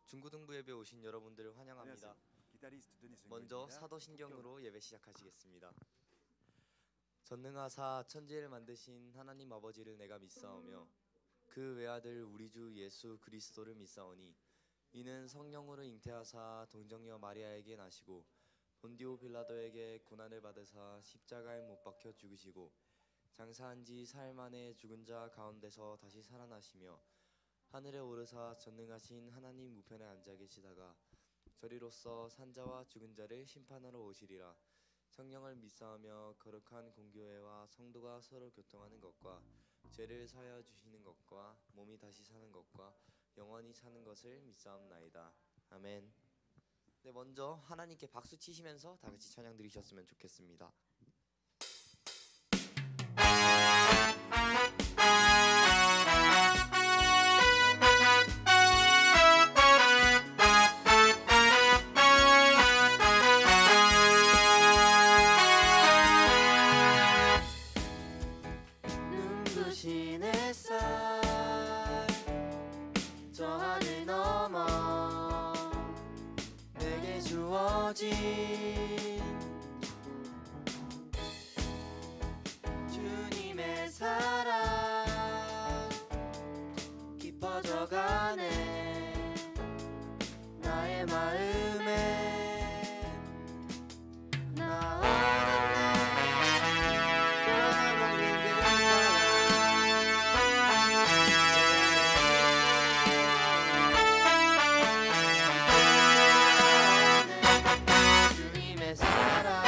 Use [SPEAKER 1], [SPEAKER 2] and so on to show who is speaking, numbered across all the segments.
[SPEAKER 1] 중고등부 예배 오신 여러분들을 환영합니다. 먼저 사도신경으로 예배 시작하시겠습니다. 전능하사 천지를 만드신 하나님 아버지를 내가 믿사오며 그 외아들 우리 주 예수 그리스도를 믿사오니 이는 성령으로 잉태하사 동정녀 마리아에게 나시고 본디오 빌라도에게 고난을 받으사 십자가에 못 박혀 죽으시고 장사한 지 사흘 만에 죽은 자 가운데서 다시 살아나시며 하늘에 오르사 전능하신 하나님 우편에 앉아 계시다가 저리로서 산자와 죽은 자를 심판하러 오시리라. 성령을 믿사오며 거룩한 공교회와 성도가 서로 교통하는 것과 죄를 사하여 주시는 것과 몸이 다시 사는 것과 영원히 사는 것을 믿사옵나이다. 아멘. 네, 먼저 하나님께 박수 치시면서 다 같이 찬양 드리셨으면 좋겠습니다.
[SPEAKER 2] 눈부신 햇살 저 하늘 넘어 내게 주어진 주님의 사랑 깊어져가네 나의 마음에 나 주님의 사랑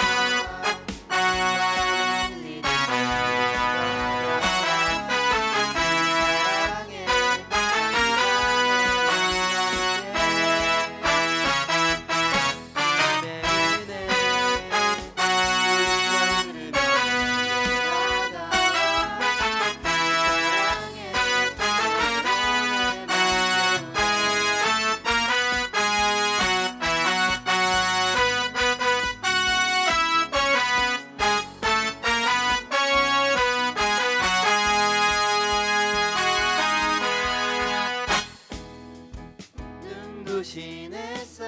[SPEAKER 2] 눈부신 햇살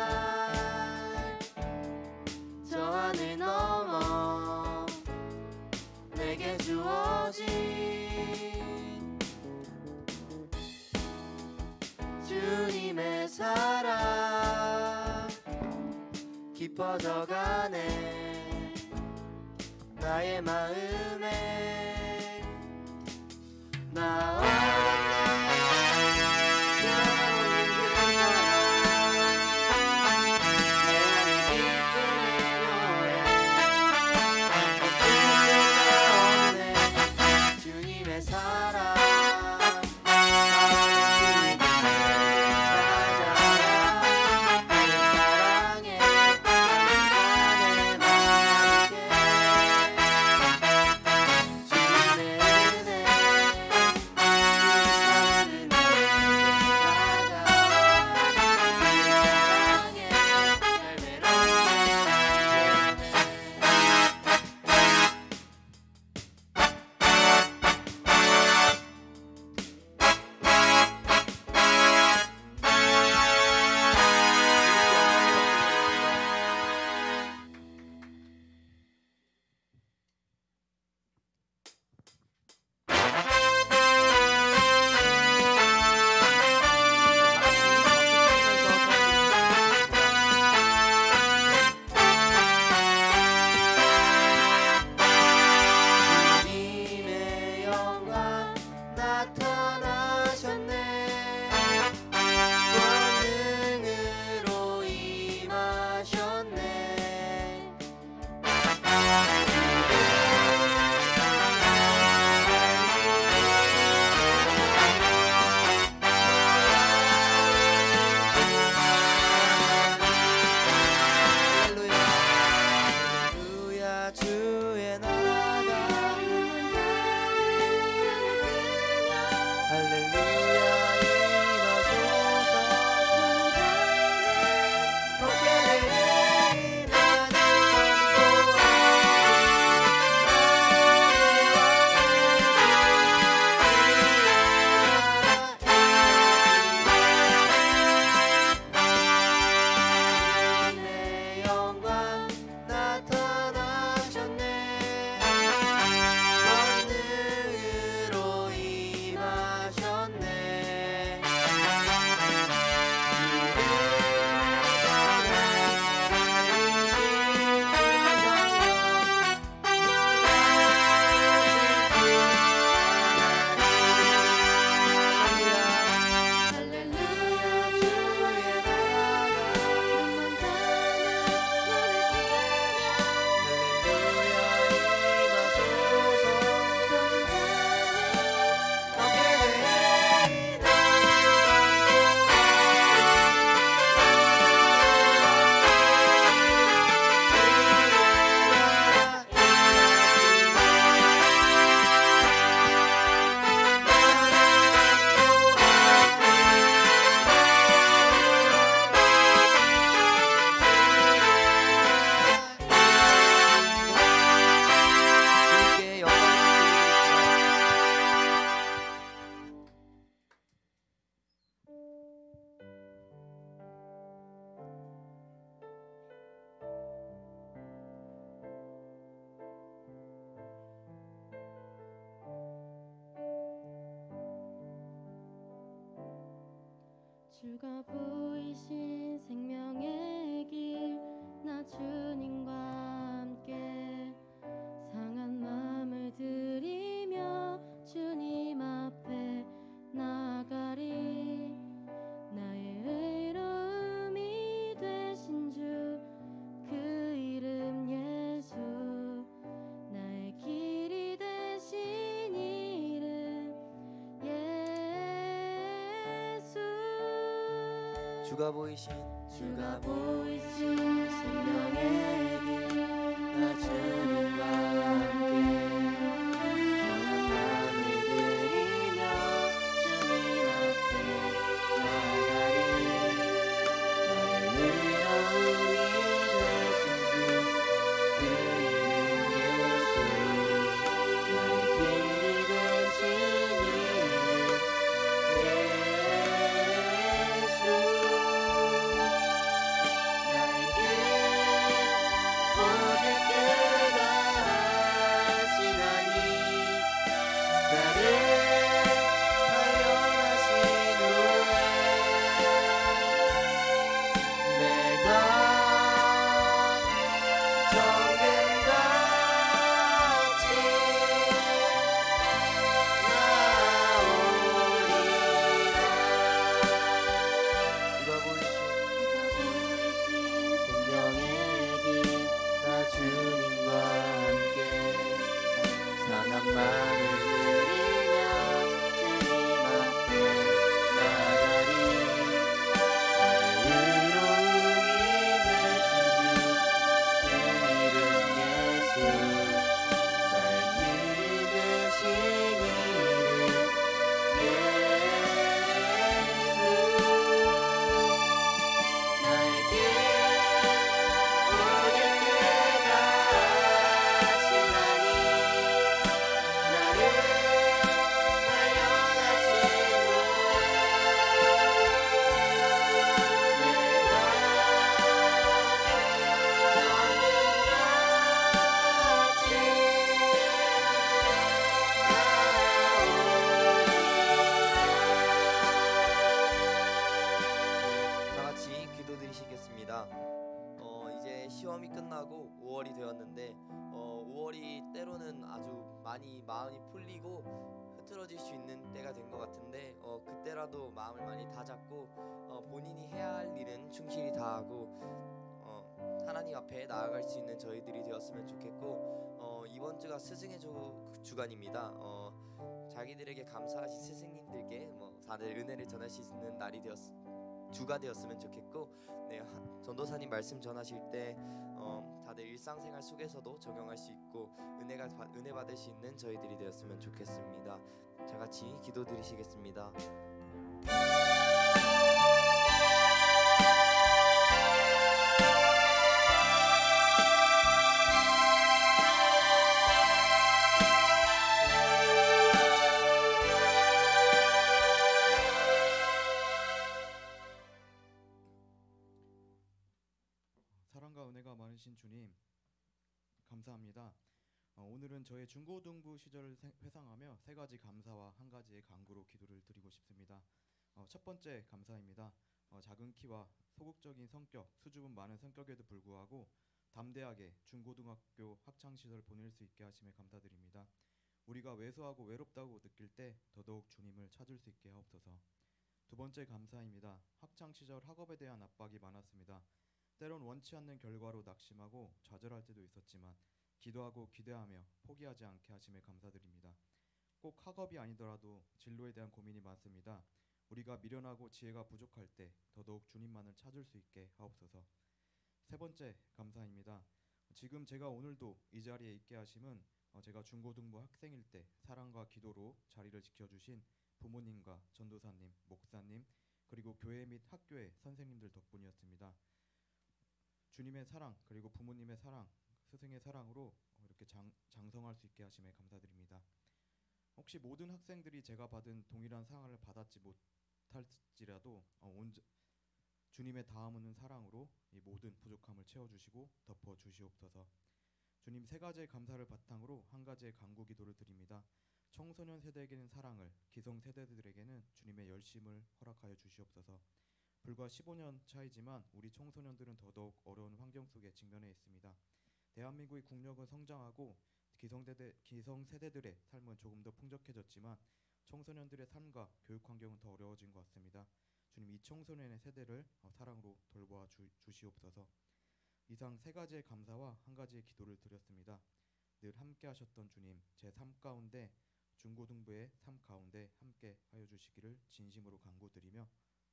[SPEAKER 2] 저 하늘 넘어 내게 주어진 주님의 사랑 깊어져가네 나의 마음에 나 주님의 사랑 찾아라 그 사랑에
[SPEAKER 3] 주가 보이신 생명의 길 나 주님과 함께 상한 마음을 들이며 주님 앞에 나아가리 나의 의로움이 되신 주 그 이름 예수 나의 길이 되신 이름 예수
[SPEAKER 1] 주가 보이신
[SPEAKER 3] 주가 보이신 생명의 길 나 주님과 함께 상한 마음을 들이며 주님 앞에 나아가리 나의 의로움이 되신 주 그 이름 예수 나의 길이 되신 이름 예수 나의 길 오직 그가 하시나니 나를 발견하신 후에 내가 정금같이 나오리라
[SPEAKER 1] 주가 보이신
[SPEAKER 3] 생명의 길 나 주님과 함께 상한 마음을 들이며 주님 앞에 나아가리 나의 의로움이 되신 주그 이름 예수 나의 길이 되신 이름 예수 나의 길 오직 그가 하시나니 나를 발견하신 후에
[SPEAKER 1] 다 같이 기도드리시겠습니다. 이제 시험이 끝나고 5월이 되었는데 5월이 때로는 아주 많이 마음이 풀리고 흐트러질 수 있는 때가 된 것 같은데 그때라도 마음을 많이 다잡고 본인이 해야 할 일은 충실히 다하고 하나님 앞에 나아갈 수 있는 저희들이 되었으면 좋겠고 이번 주가 스승의 주간입니다. 자기들에게 감사하신 스승님들께 다들 은혜를 전할 수 있는 날이 주가 되었으면 좋겠고, 네, 전도사님 말씀 전하실 때 다들 일상생활 속에서도 적용할 수 있고 은혜 받을 수 있는 저희들이 되었으면 좋겠습니다. 다 같이 기도드리시겠습니다.
[SPEAKER 4] 사랑과 은혜가 많으신 주님 감사합니다. 오늘은 저의 중고등부 시절을 회상하며 세 가지 감사와 한 가지의 간구로 기도를 드리고 싶습니다. 첫 번째 감사입니다. 작은 키와 소극적인 성격, 수줍음 많은 성격에도 불구하고 담대하게 중고등학교 학창 시절 보낼 수 있게 하심에 감사드립니다. 우리가 왜소하고 외롭다고 느낄 때 더더욱 주님을 찾을 수 있게 하옵소서. 두 번째 감사입니다. 학창 시절 학업에 대한 압박이 많았습니다. 때론 원치 않는 결과로 낙심하고 좌절할 때도 있었지만 기도하고 기대하며 포기하지 않게 하심에 감사드립니다. 꼭 학업이 아니더라도 진로에 대한 고민이 많습니다. 우리가 미련하고 지혜가 부족할 때 더더욱 주님만을 찾을 수 있게 하옵소서. 세 번째 감사입니다. 지금 제가 오늘도 이 자리에 있게 하심은 제가 중고등부 학생일 때 사랑과 기도로 자리를 지켜주신 부모님과 전도사님, 목사님, 그리고 교회 및 학교의 선생님들 덕분이었습니다. 주님의 사랑, 그리고 부모님의 사랑, 스승의 사랑으로 이렇게 장성할 수 있게 하심에 감사드립니다. 혹시 모든 학생들이 제가 받은 동일한 상을 받았지 못할지라도 주님의 다음 오는 사랑으로 이 모든 부족함을 채워주시고 덮어주시옵소서. 주님, 세 가지의 감사를 바탕으로 한 가지의 간구 기도를 드립니다. 청소년 세대에게는 사랑을, 기성 세대들에게는 주님의 열심을 허락하여 주시옵소서. 불과 15년 차이지만 우리 청소년들은 더더욱 어려운 환경 속에 직면해 있습니다. 대한민국의 국력은 성장하고 기성세대들의 삶은 조금 더 풍족해졌지만 청소년들의 삶과 교육 환경은 더 어려워진 것 같습니다. 주님, 이 청소년의 세대를 사랑으로 돌보아 주시옵소서. 이상 세 가지의 감사와 한 가지의 기도를 드렸습니다. 늘 함께 하셨던 주님, 제 삶 가운데 중고등부의 삶 가운데 함께 하여 주시기를 진심으로 간구드리며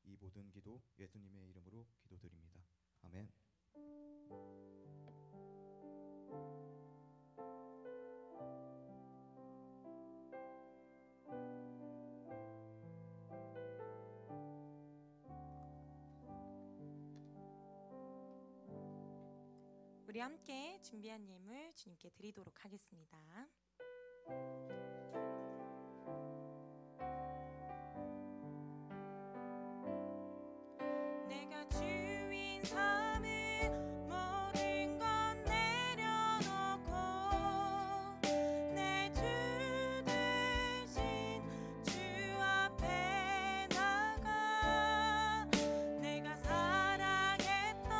[SPEAKER 4] 이 모든 기도 예수님의 이름으로 기도드립니다. 아멘.
[SPEAKER 5] 우리 함께 준비한 예물 주님께 드리도록 하겠습니다. 내가 주인 삼을 모든 건 내려놓고 내 주 대신 주 앞에 나가 내가 사랑했던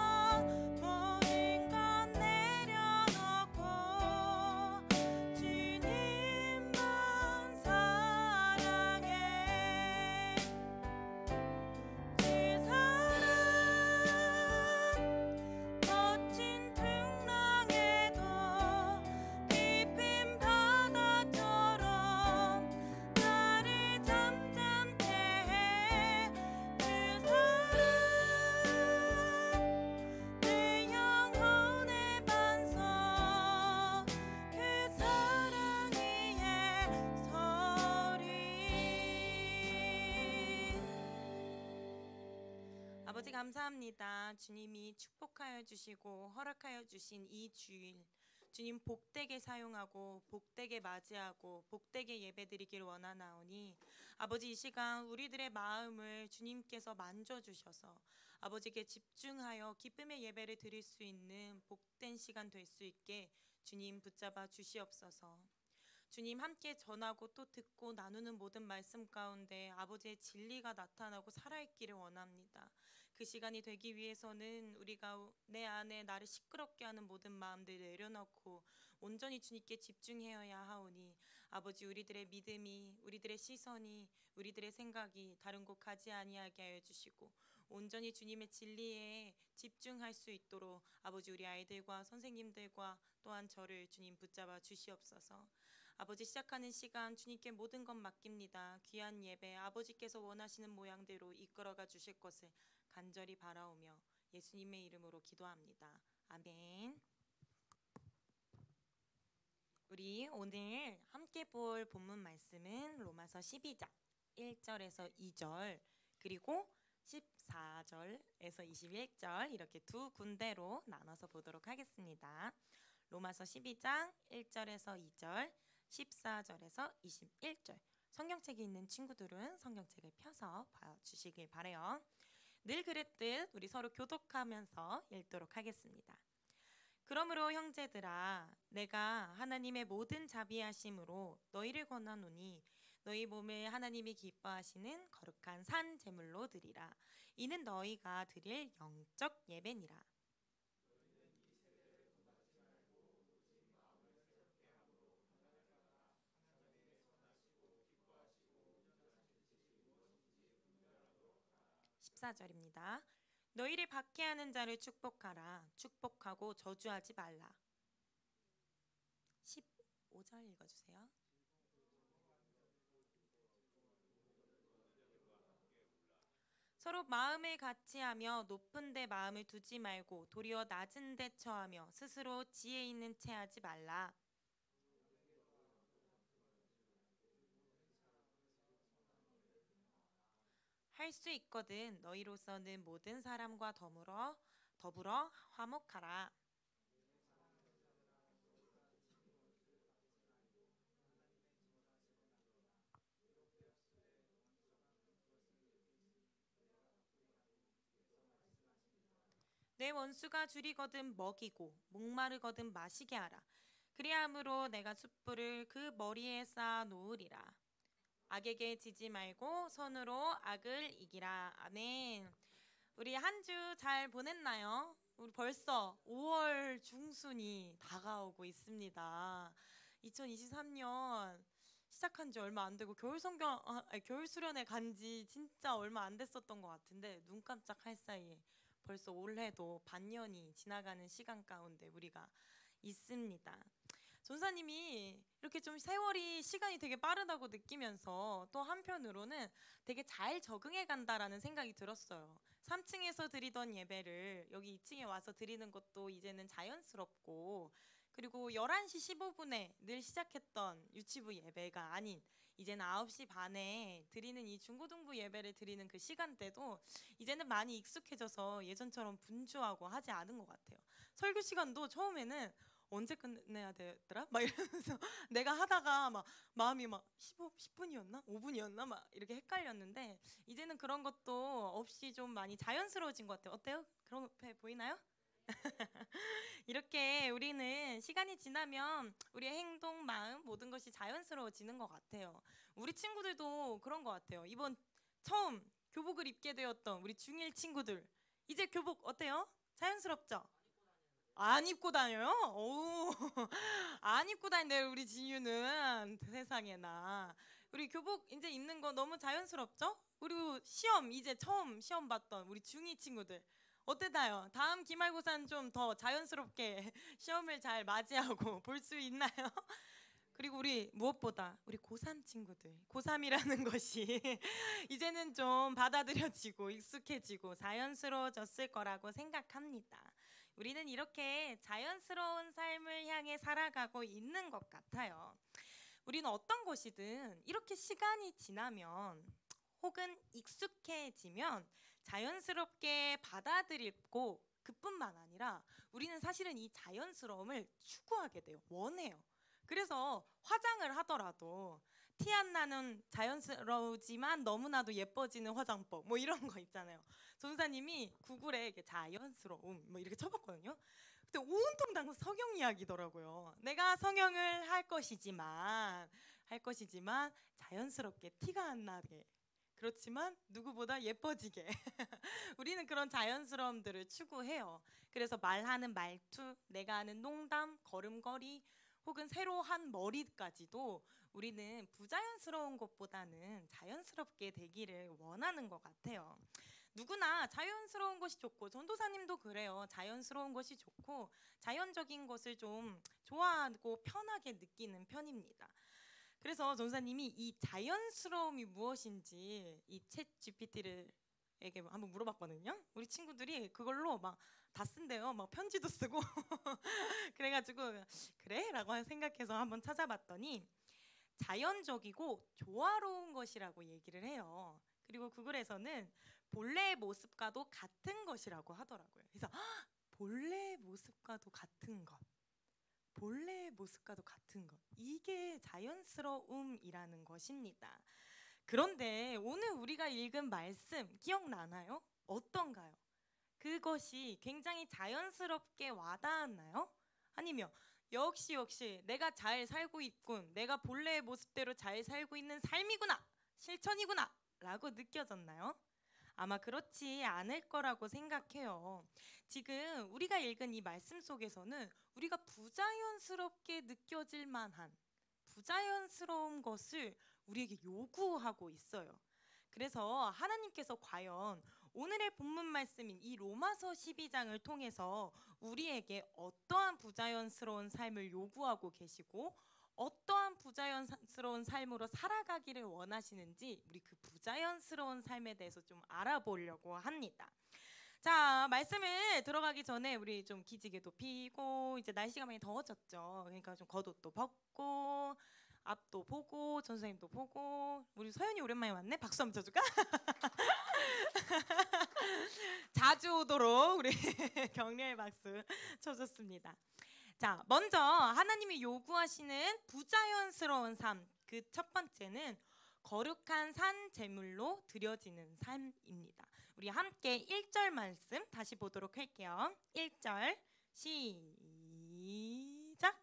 [SPEAKER 5] 모든 건 내려놓고 주님만 사랑해 주 사랑 거친 풍랑에도 깊은 바다처럼 나를 잠잠케 해 그 사랑 내 영혼의 반석 그 사랑 위에 서리 아버지 감사합니다. 주님이 축복하여 주시고 허락하여 주신 이 주일 주님 복되게 사용하고 복되게 맞이하고 복되게 예배드리길 원하나오니 아버지 이 시간 우리들의 마음을 주님께서 만져주셔서 아버지께 집중하여 기쁨의 예배를 드릴 수 있는 복된 시간 될 수 있게 주님 붙잡아 주시옵소서. 주님 함께 전하고 또 듣고 나누는 모든 말씀 가운데 아버지의 진리가 나타나고 살아있기를 원합니다. 그 시간이 되기 위해서는 우리가 내 안에 나를 시끄럽게 하는 모든 마음들 내려놓고 온전히 주님께 집중해야 하오니 아버지 우리들의 믿음이 우리들의 시선이 우리들의 생각이 다른 곳 가지 아니하게 하여 주시고 온전히 주님의 진리에 집중할 수 있도록 아버지 우리 아이들과 선생님들과 또한 저를 주님 붙잡아 주시옵소서. 아버지 시작하는 시간 주님께 모든 것 맡깁니다. 귀한 예배 아버지께서 원하시는 모양대로 이끌어가 주실 것을 간절히 바라오며 예수님의 이름으로 기도합니다. 아멘. 우리 오늘 함께 볼 본문 말씀은 로마서 12장 1절에서 2절 그리고 14절에서 21절 이렇게 두 군데로 나눠서 보도록 하겠습니다. 로마서 12장 1절에서 2절 14절에서 21절 성경책이 있는 친구들은 성경책을 펴서 봐주시길 바라요. 늘 그랬듯 우리 서로 교독하면서 읽도록 하겠습니다. 그러므로 형제들아 내가 하나님의 모든 자비하심으로 너희를 권하노니 너희 몸을 하나님이 기뻐하시는 거룩한 산 제물로 드리라. 이는 너희가 드릴 영적 예배니라. (14절입니다) 너희를 박해하는 자를 축복하라. 축복하고 저주하지 말라. 15절 읽어주세요. 서로 마음을 같이하며 높은 데 마음을 두지 말고 도리어 낮은 데 처하며 스스로 지혜 있는 채 하지 말라. 할 수 있거든 너희로서는 모든 사람과 더불어 화목하라. 내 원수가 줄이거든 먹이고 목마르거든 마시게 하라. 그리함으로 내가 숯불을 그 머리에 쌓아 놓으리라. 악에게 지지 말고 선으로 악을 이기라. 아멘. 우리 한 주 잘 보냈나요? 우리 벌써 5월 중순이 다가오고 있습니다. 2023년 시작한 지 얼마 안 되고 겨울 수련회 간 지 진짜 얼마 안 됐었던 것 같은데 눈 깜짝할 사이에 벌써 올해도 반년이 지나가는 시간 가운데 우리가 있습니다. 전사님이 이렇게 좀 세월이 시간이 되게 빠르다고 느끼면서 또 한편으로는 되게 잘 적응해 간다라는 생각이 들었어요. 3층에서 드리던 예배를 여기 2층에 와서 드리는 것도 이제는 자연스럽고, 그리고 11시 15분에 늘 시작했던 유치부 예배가 아닌 이제는 9시 반에 드리는 이 중고등부 예배를 드리는 그 시간대도 이제는 많이 익숙해져서 예전처럼 분주하고 하지 않은 것 같아요. 설교 시간도 처음에는 언제 끝내야 되더라? 막 이러면서 내가 하다가 막 마음이 막 10분이었나? 5분이었나? 막 이렇게 헷갈렸는데 이제는 그런 것도 없이 좀 많이 자연스러워진 것 같아요. 어때요? 그렇게 보이나요? 이렇게 우리는 시간이 지나면 우리의 행동, 마음 모든 것이 자연스러워지는 것 같아요. 우리 친구들도 그런 것 같아요. 이번 처음 교복을 입게 되었던 우리 중1 친구들 이제 교복 어때요? 자연스럽죠? 안 입고 다녀요? 오, 안 입고 다닌대요 우리 지유는. 세상에나. 우리 교복 이제 입는 거 너무 자연스럽죠? 그리고 시험 이제 처음 시험 봤던 우리 중2 친구들 어땠나요? 다음 기말고사는 좀 더 자연스럽게 시험을 잘 맞이하고 볼 수 있나요? 그리고 우리 무엇보다 우리 고3 친구들, 고3이라는 것이 이제는 좀 받아들여지고 익숙해지고 자연스러워졌을 거라고 생각합니다. 우리는 이렇게 자연스러운 삶을 향해 살아가고 있는 것 같아요. 우리는 어떤 것이든 이렇게 시간이 지나면 혹은 익숙해지면 자연스럽게 받아들이고, 그뿐만 아니라 우리는 사실은 이 자연스러움을 추구하게 돼요. 원해요. 그래서 화장을 하더라도 티 안 나는 자연스러우지만 너무나도 예뻐지는 화장법 뭐 이런 거 있잖아요. 전사님이 구글에 이렇게 자연스러움 뭐 이렇게 쳐봤거든요. 근데 온통 다 성형 이야기더라고요. 내가 성형을 할 것이지만 자연스럽게 티가 안 나게, 그렇지만 누구보다 예뻐지게 우리는 그런 자연스러움들을 추구해요. 그래서 말하는 말투, 내가 하는 농담, 걸음걸이 혹은 새로 한 머리까지도 우리는 부자연스러운 것보다는 자연스럽게 되기를 원하는 것 같아요. 누구나 자연스러운 것이 좋고, 전도사님도 그래요. 자연스러운 것이 좋고 자연적인 것을 좀 좋아하고 편하게 느끼는 편입니다. 그래서 전도사님이 이 자연스러움이 무엇인지 이 챗 GPT에게 한번 물어봤거든요. 우리 친구들이 그걸로 막 다 쓴대요. 막 편지도 쓰고 그래가지고 그래? 라고 생각해서 한번 찾아봤더니 자연적이고 조화로운 것이라고 얘기를 해요. 그리고 구글에서는 본래의 모습과도 같은 것이라고 하더라고요. 그래서 본래의 모습과도 같은 것, 본래의 모습과도 같은 것, 이게 자연스러움이라는 것입니다. 그런데 오늘 우리가 읽은 말씀 기억나나요? 어떤가요? 그것이 굉장히 자연스럽게 와닿았나요? 아니면 역시 내가 잘 살고 있군, 내가 본래의 모습대로 잘 살고 있는 삶이구나, 실천이구나 라고 느껴졌나요? 아마 그렇지 않을 거라고 생각해요. 지금 우리가 읽은 이 말씀 속에서는 우리가 부자연스럽게 느껴질 만한 부자연스러운 것을 우리에게 요구하고 있어요. 그래서 하나님께서 과연 오늘의 본문 말씀인 이 로마서 12장을 통해서 우리에게 어떠한 부자연스러운 삶을 요구하고 계시고 어떠한 부자연스러운 삶으로 살아가기를 원하시는지 우리 그 부자연스러운 삶에 대해서 좀 알아보려고 합니다. 자, 말씀을 들어가기 전에 우리 좀 기지개도 피고, 이제 날씨가 많이 더워졌죠. 그러니까 좀 겉옷도 벗고 앞도 보고 전선생님도 보고. 우리 서연이 오랜만에 왔네. 박수 한번 쳐줄까? 자주 오도록 우리 격려의 박수 쳐줬습니다. 자, 먼저 하나님이 요구하시는 부자연스러운 삶, 그 첫 번째는 거룩한 산 제물로 드려지는 삶입니다. 우리 함께 1절 말씀 다시 보도록 할게요. 1절 시작.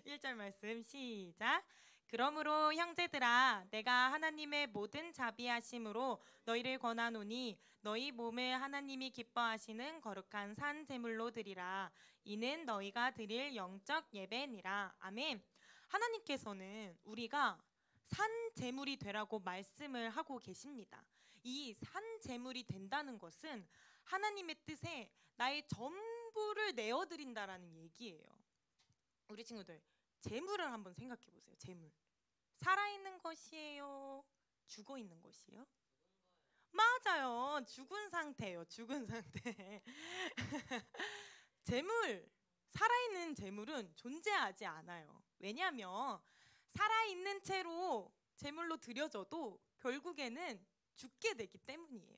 [SPEAKER 5] 1절 말씀 시작. 그러므로 형제들아 내가 하나님의 모든 자비하심으로 너희를 권하노니 너희 몸을 하나님이 기뻐하시는 거룩한 산 제물로 드리라. 이는 너희가 드릴 영적 예배니라. 아멘. 하나님께서는 우리가 산 제물이 되라고 말씀을 하고 계십니다. 이 산 제물이 된다는 것은 하나님의 뜻에 나의 전부를 내어드린다라는 얘기예요. 우리 친구들 재물을 한번 생각해 보세요. 재물. 살아있는 것이에요? 죽어있는 것이에요? 맞아요. 죽은 상태예요. 죽은 상태. 재물, 살아있는 재물은 존재하지 않아요. 왜냐하면 살아있는 채로 재물로 드려져도 결국에는 죽게 되기 때문이에요.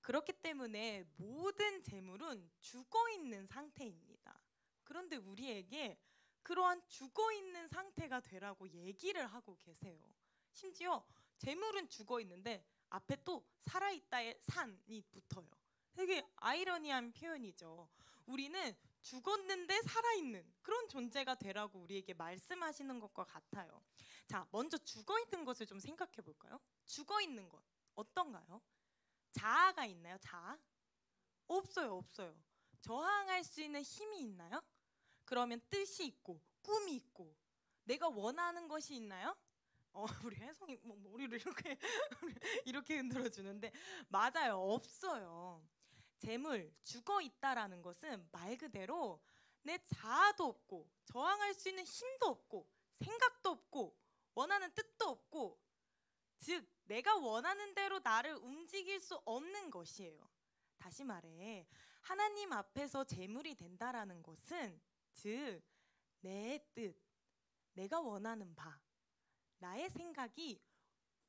[SPEAKER 5] 그렇기 때문에 모든 재물은 죽어있는 상태입니다. 그런데 우리에게 그러한 죽어있는 상태가 되라고 얘기를 하고 계세요. 심지어 재물은 죽어있는데 앞에 또 살아있다의 산이 붙어요. 되게 아이러니한 표현이죠. 우리는 죽었는데 살아있는 그런 존재가 되라고 우리에게 말씀하시는 것과 같아요. 자, 먼저 죽어있는 것을 좀 생각해 볼까요? 죽어있는 것 어떤가요? 자아가 있나요? 자아? 없어요, 없어요. 저항할 수 있는 힘이 있나요? 그러면 뜻이 있고 꿈이 있고 내가 원하는 것이 있나요? 우리 혜성이 뭐 머리를 이렇게 흔들어 주는데 맞아요, 없어요. 재물, 죽어 있다라는 것은 말 그대로 내 자아도 없고 저항할 수 있는 힘도 없고 생각도 없고 원하는 뜻도 없고 즉 내가 원하는 대로 나를 움직일 수 없는 것이에요. 다시 말해 하나님 앞에서 재물이 된다라는 것은 즉 내 뜻, 내가 원하는 바, 나의 생각이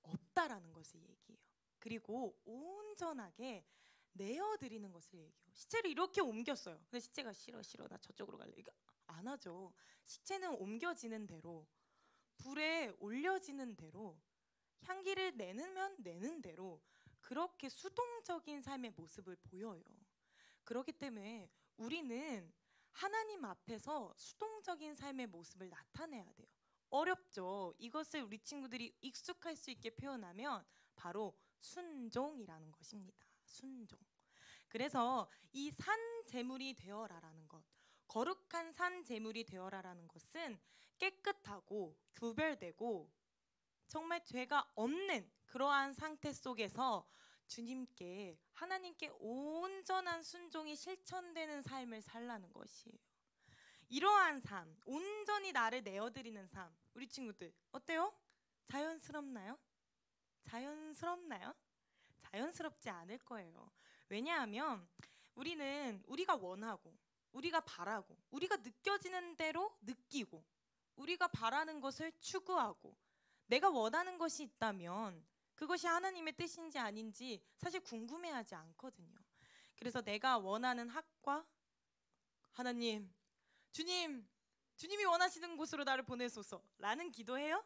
[SPEAKER 5] 없다라는 것을 얘기해요. 그리고 온전하게 내어드리는 것을 얘기해요. 시체를 이렇게 옮겼어요. 근데 시체가 싫어 나 저쪽으로 갈래. 이거 안 하죠. 시체는 옮겨지는 대로 불에 올려지는 대로 향기를 내면 내는 대로 그렇게 수동적인 삶의 모습을 보여요. 그렇기 때문에 우리는 하나님 앞에서 수동적인 삶의 모습을 나타내야 돼요. 어렵죠. 이것을 우리 친구들이 익숙할 수 있게 표현하면 바로 순종이라는 것입니다. 순종. 그래서 이 산 제물이 되어라라는 것, 거룩한 산 제물이 되어라라는 것은 깨끗하고 구별되고 정말 죄가 없는 그러한 상태 속에서 주님께 하나님께 온전한 순종이 실천되는 삶을 살라는 것이에요. 이러한 삶, 온전히 나를 내어드리는 삶, 우리 친구들 어때요? 자연스럽나요? 자연스럽나요? 자연스럽지 않을 거예요. 왜냐하면 우리는 우리가 원하고 우리가 바라고 우리가 느껴지는 대로 느끼고 우리가 바라는 것을 추구하고 내가 원하는 것이 있다면 그것이 하나님의 뜻인지 아닌지 사실 궁금해하지 않거든요. 그래서 내가 원하는 학과 하나님, 주님이 원하시는 곳으로 나를 보내소서 라는 기도해요?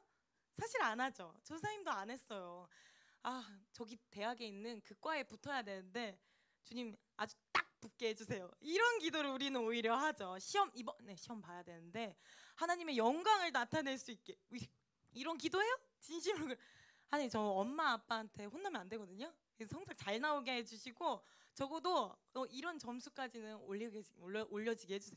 [SPEAKER 5] 사실 안 하죠. 조사님도 안 했어요. 저기 대학에 있는 그 과에 붙어야 되는데 주님 아주 딱 붙게 해주세요. 이런 기도를 우리는 오히려 하죠. 이번에 시험 봐야 되는데 하나님의 영광을 나타낼 수 있게 이런 기도해요? 진심으로. 아니 저 엄마 아빠한테 혼나면 안 되거든요. 그래서 성적 잘 나오게 해주시고 적어도 이런 점수까지는 올려지게 해주세요.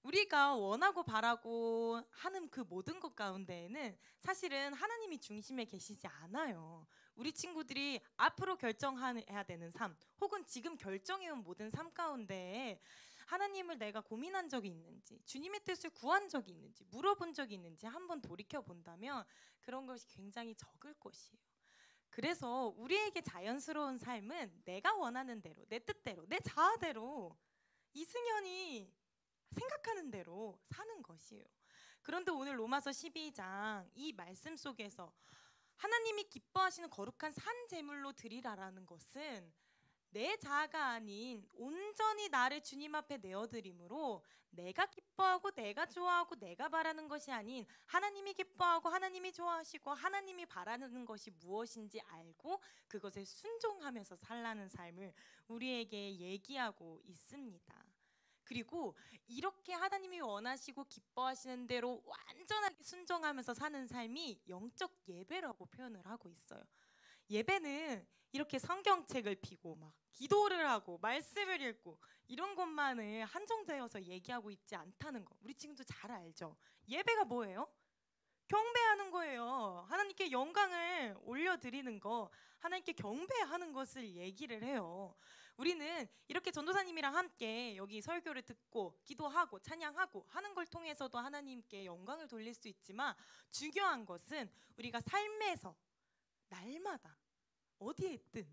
[SPEAKER 5] 우리가 원하고 바라고 하는 그 모든 것 가운데에는 사실은 하나님이 중심에 계시지 않아요. 우리 친구들이 앞으로 결정해야 되는 삶 혹은 지금 결정해온 모든 삶 가운데 하나님을 내가 고민한 적이 있는지 주님의 뜻을 구한 적이 있는지 물어본 적이 있는지 한번 돌이켜 본다면 그런 것이 굉장히 적을 것이에요. 그래서 우리에게 자연스러운 삶은 내가 원하는 대로 내 뜻대로 내 자아대로 이승현이 생각하는 대로 사는 것이에요. 그런데 오늘 로마서 12장 이 말씀 속에서 하나님이 기뻐하시는 거룩한 산 제물로 드리라라는 것은 내 자아가 아닌 온전히 나를 주님 앞에 내어드림으로 내가 기뻐하고 내가 좋아하고 내가 바라는 것이 아닌 하나님이 기뻐하고 하나님이 좋아하시고 하나님이 바라는 것이 무엇인지 알고 그것에 순종하면서 살라는 삶을 우리에게 얘기하고 있습니다. 그리고 이렇게 하나님이 원하시고 기뻐하시는 대로 완전하게 순종하면서 사는 삶이 영적 예배라고 표현을 하고 있어요. 예배는 이렇게 성경책을 펴고 막 기도를 하고 말씀을 읽고 이런 것만을 한정되어서 얘기하고 있지 않다는 거 우리 친구도 잘 알죠? 예배가 뭐예요? 경배하는 거예요. 하나님께 영광을 올려드리는 거, 하나님께 경배하는 것을 얘기를 해요. 우리는 이렇게 전도사님이랑 함께 여기 설교를 듣고 기도하고 찬양하고 하는 걸 통해서도 하나님께 영광을 돌릴 수 있지만 중요한 것은 우리가 삶에서 날마다 어디에 있든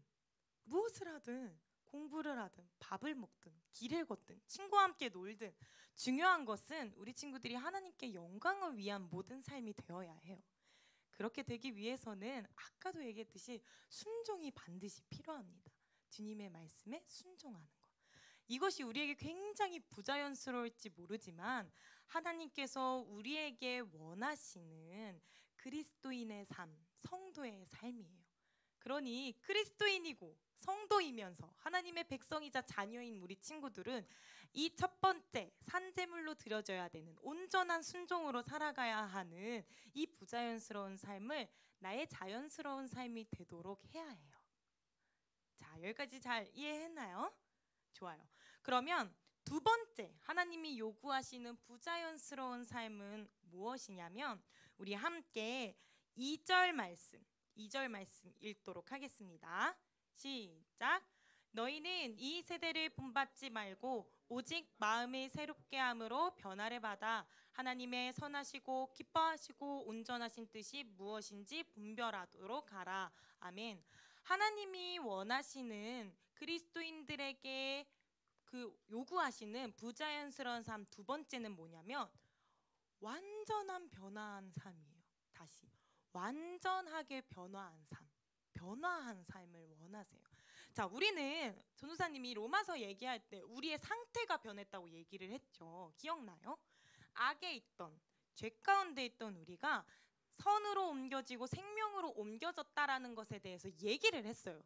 [SPEAKER 5] 무엇을 하든 공부를 하든 밥을 먹든 길을 걷든 친구와 함께 놀든 중요한 것은 우리 친구들이 하나님께 영광을 위한 모든 삶이 되어야 해요. 그렇게 되기 위해서는 아까도 얘기했듯이 순종이 반드시 필요합니다. 주님의 말씀에 순종하는 것. 이것이 우리에게 굉장히 부자연스러울지 모르지만 하나님께서 우리에게 원하시는 그리스도인의 삶, 성도의 삶이에요. 그러니 그리스도인이고 성도이면서 하나님의 백성이자 자녀인 우리 친구들은 이 첫 번째 산제물로 드려져야 되는 온전한 순종으로 살아가야 하는 이 부자연스러운 삶을 나의 자연스러운 삶이 되도록 해야 해요. 자, 여기까지 잘 이해했나요? 좋아요. 그러면 두 번째 하나님이 요구하시는 부자연스러운 삶은 무엇이냐면 우리 함께 2절 말씀 읽도록 하겠습니다. 시작. 너희는 이 세대를 본받지 말고 오직 마음을 새롭게 함으로 변화를 받아 하나님의 선하시고 기뻐하시고 온전하신 뜻이 무엇인지 분별하도록 하라. 아멘. 하나님이 원하시는 그리스도인들에게 요구하시는 부자연스러운 삶 두 번째는 뭐냐면 완전한 변화한 삶이에요. 다시 완전하게 변화한 삶을 원하세요. 자, 우리는 전도사님이 로마서 얘기할 때 우리의 상태가 변했다고 얘기를 했죠. 기억나요? 악에 있던 죄 가운데 있던 우리가 선으로 옮겨지고 생명으로 옮겨졌다라는 것에 대해서 얘기를 했어요.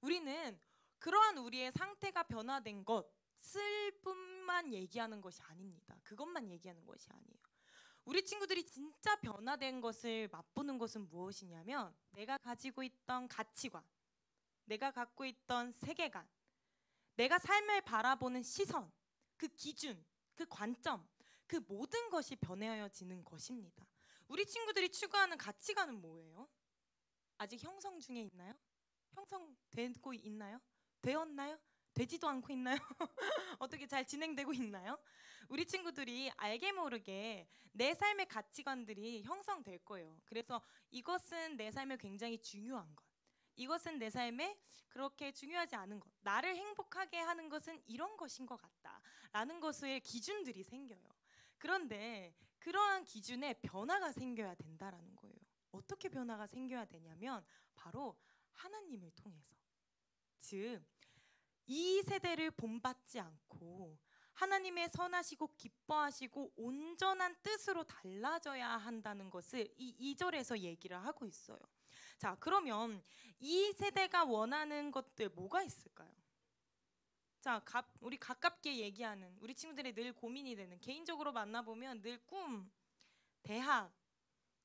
[SPEAKER 5] 우리는 그러한 우리의 상태가 변화된 것을 뿐만 얘기하는 것이 아닙니다. 그것만 얘기하는 것이 아니에요. 우리 친구들이 진짜 변화된 것을 맛보는 것은 무엇이냐면 내가 가지고 있던 가치관, 내가 갖고 있던 세계관, 내가 삶을 바라보는 시선, 그 기준, 그 관점, 그 모든 것이 변해지는 것입니다. 우리 친구들이 추구하는 가치관은 뭐예요? 아직 형성 중에 있나요? 형성되고 있나요? 되었나요? 되지도 않고 있나요? 어떻게 잘 진행되고 있나요? 우리 친구들이 알게 모르게 내 삶의 가치관들이 형성될 거예요. 그래서 이것은 내 삶에 굉장히 중요한 것, 이것은 내 삶에 그렇게 중요하지 않은 것, 나를 행복하게 하는 것은 이런 것인 것 같다 라는 것의 기준들이 생겨요. 그런데 그러한 기준에 변화가 생겨야 된다라는 거예요. 어떻게 변화가 생겨야 되냐면 바로 하나님을 통해서, 즉 이 세대를 본받지 않고 하나님의 선하시고 기뻐하시고 온전한 뜻으로 달라져야 한다는 것을 이 2절에서 얘기를 하고 있어요. 자, 그러면 이 세대가 원하는 것들 뭐가 있을까요? 자, 우리 가깝게 얘기하는 우리 친구들이 늘 고민이 되는, 개인적으로 만나보면 늘 꿈, 대학,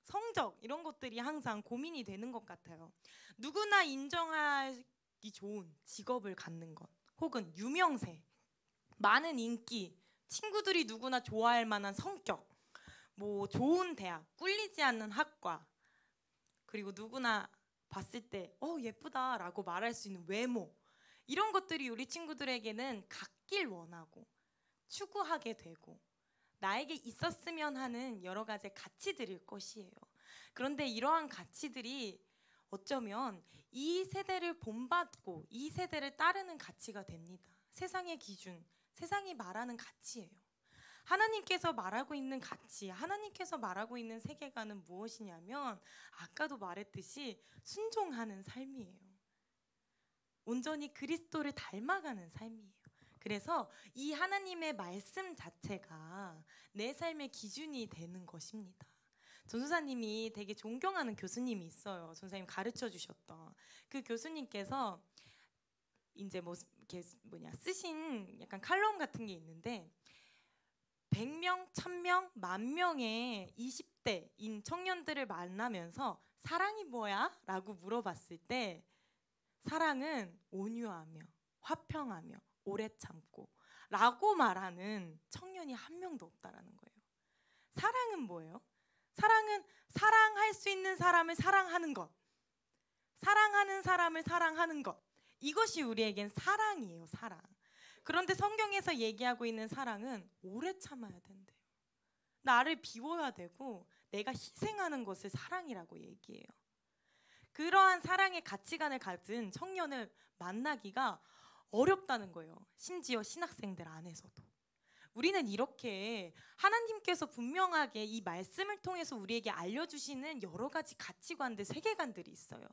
[SPEAKER 5] 성적 이런 것들이 항상 고민이 되는 것 같아요. 누구나 인정하기 좋은 직업을 갖는 것, 혹은 유명세, 많은 인기, 친구들이 누구나 좋아할 만한 성격, 뭐 좋은 대학, 꿀리지 않는 학과, 그리고 누구나 봤을 때 예쁘다라고 말할 수 있는 외모, 이런 것들이 우리 친구들에게는 갖길 원하고 추구하게 되고 나에게 있었으면 하는 여러 가지 가치들일 것이에요. 그런데 이러한 가치들이 어쩌면 이 세대를 본받고 이 세대를 따르는 가치가 됩니다. 세상의 기준, 세상이 말하는 가치예요. 하나님께서 말하고 있는 가치, 하나님께서 말하고 있는 세계관은 무엇이냐면 아까도 말했듯이 순종하는 삶이에요. 온전히 그리스도를 닮아가는 삶이에요. 그래서 이 하나님의 말씀 자체가 내 삶의 기준이 되는 것입니다. 전도사님이 되게 존경하는 교수님이 있어요. 전도사님 가르쳐 주셨던 그 교수님께서 이제 뭐 이렇게 쓰신 약간 칼럼 같은 게 있는데 100명, 1000명, 10,000명의 20대인 청년들을 만나면서 사랑이 뭐야? 라고 물어봤을 때 사랑은 온유하며 화평하며 오래 참고 라고 말하는 청년이 한 명도 없다라는 거예요. 사랑은 뭐예요? 사랑은 사랑할 수 있는 사람을 사랑하는 것, 사랑하는 사람을 사랑하는 것, 이것이 우리에겐 사랑이에요. 사랑. 그런데 성경에서 얘기하고 있는 사랑은 오래 참아야 된대요. 나를 비워야 되고 내가 희생하는 것을 사랑이라고 얘기해요. 그러한 사랑의 가치관을 가진 청년을 만나기가 어렵다는 거예요. 심지어 신학생들 안에서도. 우리는 이렇게 하나님께서 분명하게 이 말씀을 통해서 우리에게 알려주시는 여러 가지 가치관들, 세계관들이 있어요.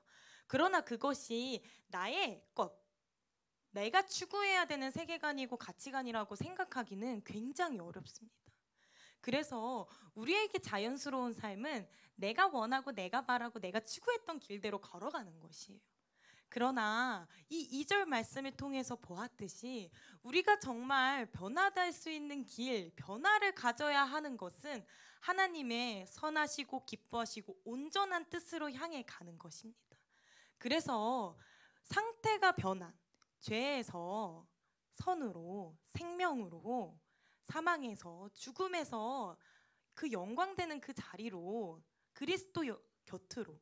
[SPEAKER 5] 그러나 그것이 나의 것, 내가 추구해야 되는 세계관이고 가치관이라고 생각하기는 굉장히 어렵습니다. 그래서 우리에게 자연스러운 삶은 내가 원하고 내가 바라고 내가 추구했던 길대로 걸어가는 것이에요. 그러나 이 2절 말씀을 통해서 보았듯이 우리가 정말 변화될 수 있는 길, 변화를 가져야 하는 것은 하나님의 선하시고 기뻐하시고 온전한 뜻으로 향해 가는 것입니다. 그래서 상태가 변한 죄에서 선으로, 생명으로, 사망에서 죽음에서 그 영광되는 그 자리로, 그리스도 곁으로,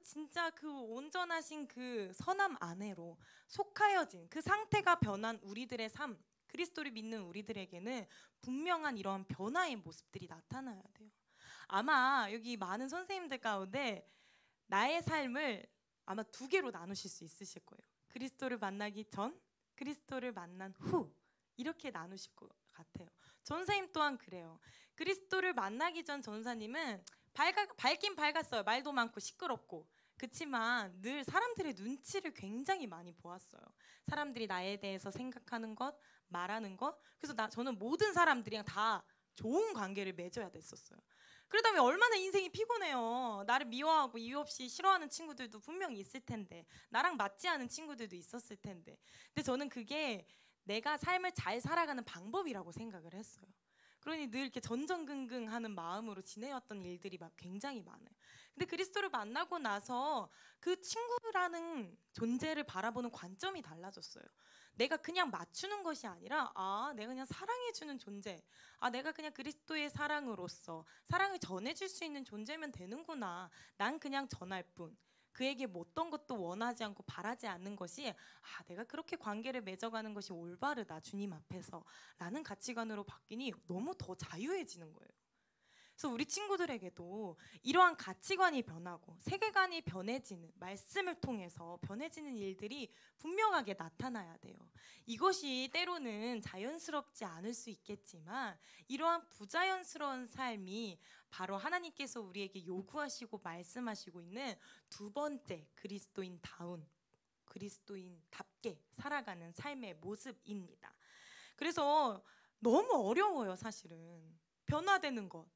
[SPEAKER 5] 진짜 그 온전하신 그 선함 안에로 속하여진 그 상태가 변한 우리들의 삶, 그리스도를 믿는 우리들에게는 분명한 이러한 변화의 모습들이 나타나야 돼요. 아마 여기 많은 선생님들 가운데 나의 삶을 아마 2개로 나누실 수 있으실 거예요. 그리스도를 만나기 전, 그리스도를 만난 후, 이렇게 나누실 것 같아요. 전사님 또한 그래요. 그리스도를 만나기 전 전사님은 밝긴 밝았어요. 말도 많고 시끄럽고. 그렇지만 늘 사람들의 눈치를 굉장히 많이 보았어요. 사람들이 나에 대해서 생각하는 것, 말하는 것. 그래서 저는 모든 사람들이랑 다 좋은 관계를 맺어야 됐었어요. 그러다 보면 얼마나 인생이 피곤해요. 나를 미워하고 이유 없이 싫어하는 친구들도 분명히 있을 텐데, 나랑 맞지 않은 친구들도 있었을 텐데, 근데 저는 그게 내가 삶을 잘 살아가는 방법이라고 생각을 했어요. 그러니 늘 이렇게 전전긍긍하는 마음으로 지내왔던 일들이 막 굉장히 많아요. 근데 그리스도를 만나고 나서 그 친구라는 존재를 바라보는 관점이 달라졌어요. 내가 그냥 맞추는 것이 아니라 내가 그냥 사랑해주는 존재, 내가 그냥 그리스도의 사랑으로서 사랑을 전해줄 수 있는 존재면 되는구나. 난 그냥 전할 뿐. 그에게 뭐 어떤 것도 원하지 않고 바라지 않는 것이 내가 그렇게 관계를 맺어가는 것이 올바르다 주님 앞에서 라는 가치관으로 바뀌니 너무 더 자유해지는 거예요. 그래서 우리 친구들에게도 이러한 가치관이 변하고 세계관이 변해지는, 말씀을 통해서 변해지는 일들이 분명하게 나타나야 돼요. 이것이 때로는 자연스럽지 않을 수 있겠지만 이러한 부자연스러운 삶이 바로 하나님께서 우리에게 요구하시고 말씀하시고 있는 2번째 그리스도인답게 살아가는 삶의 모습입니다. 그래서 너무 어려워요. 사실은 변화되는 것,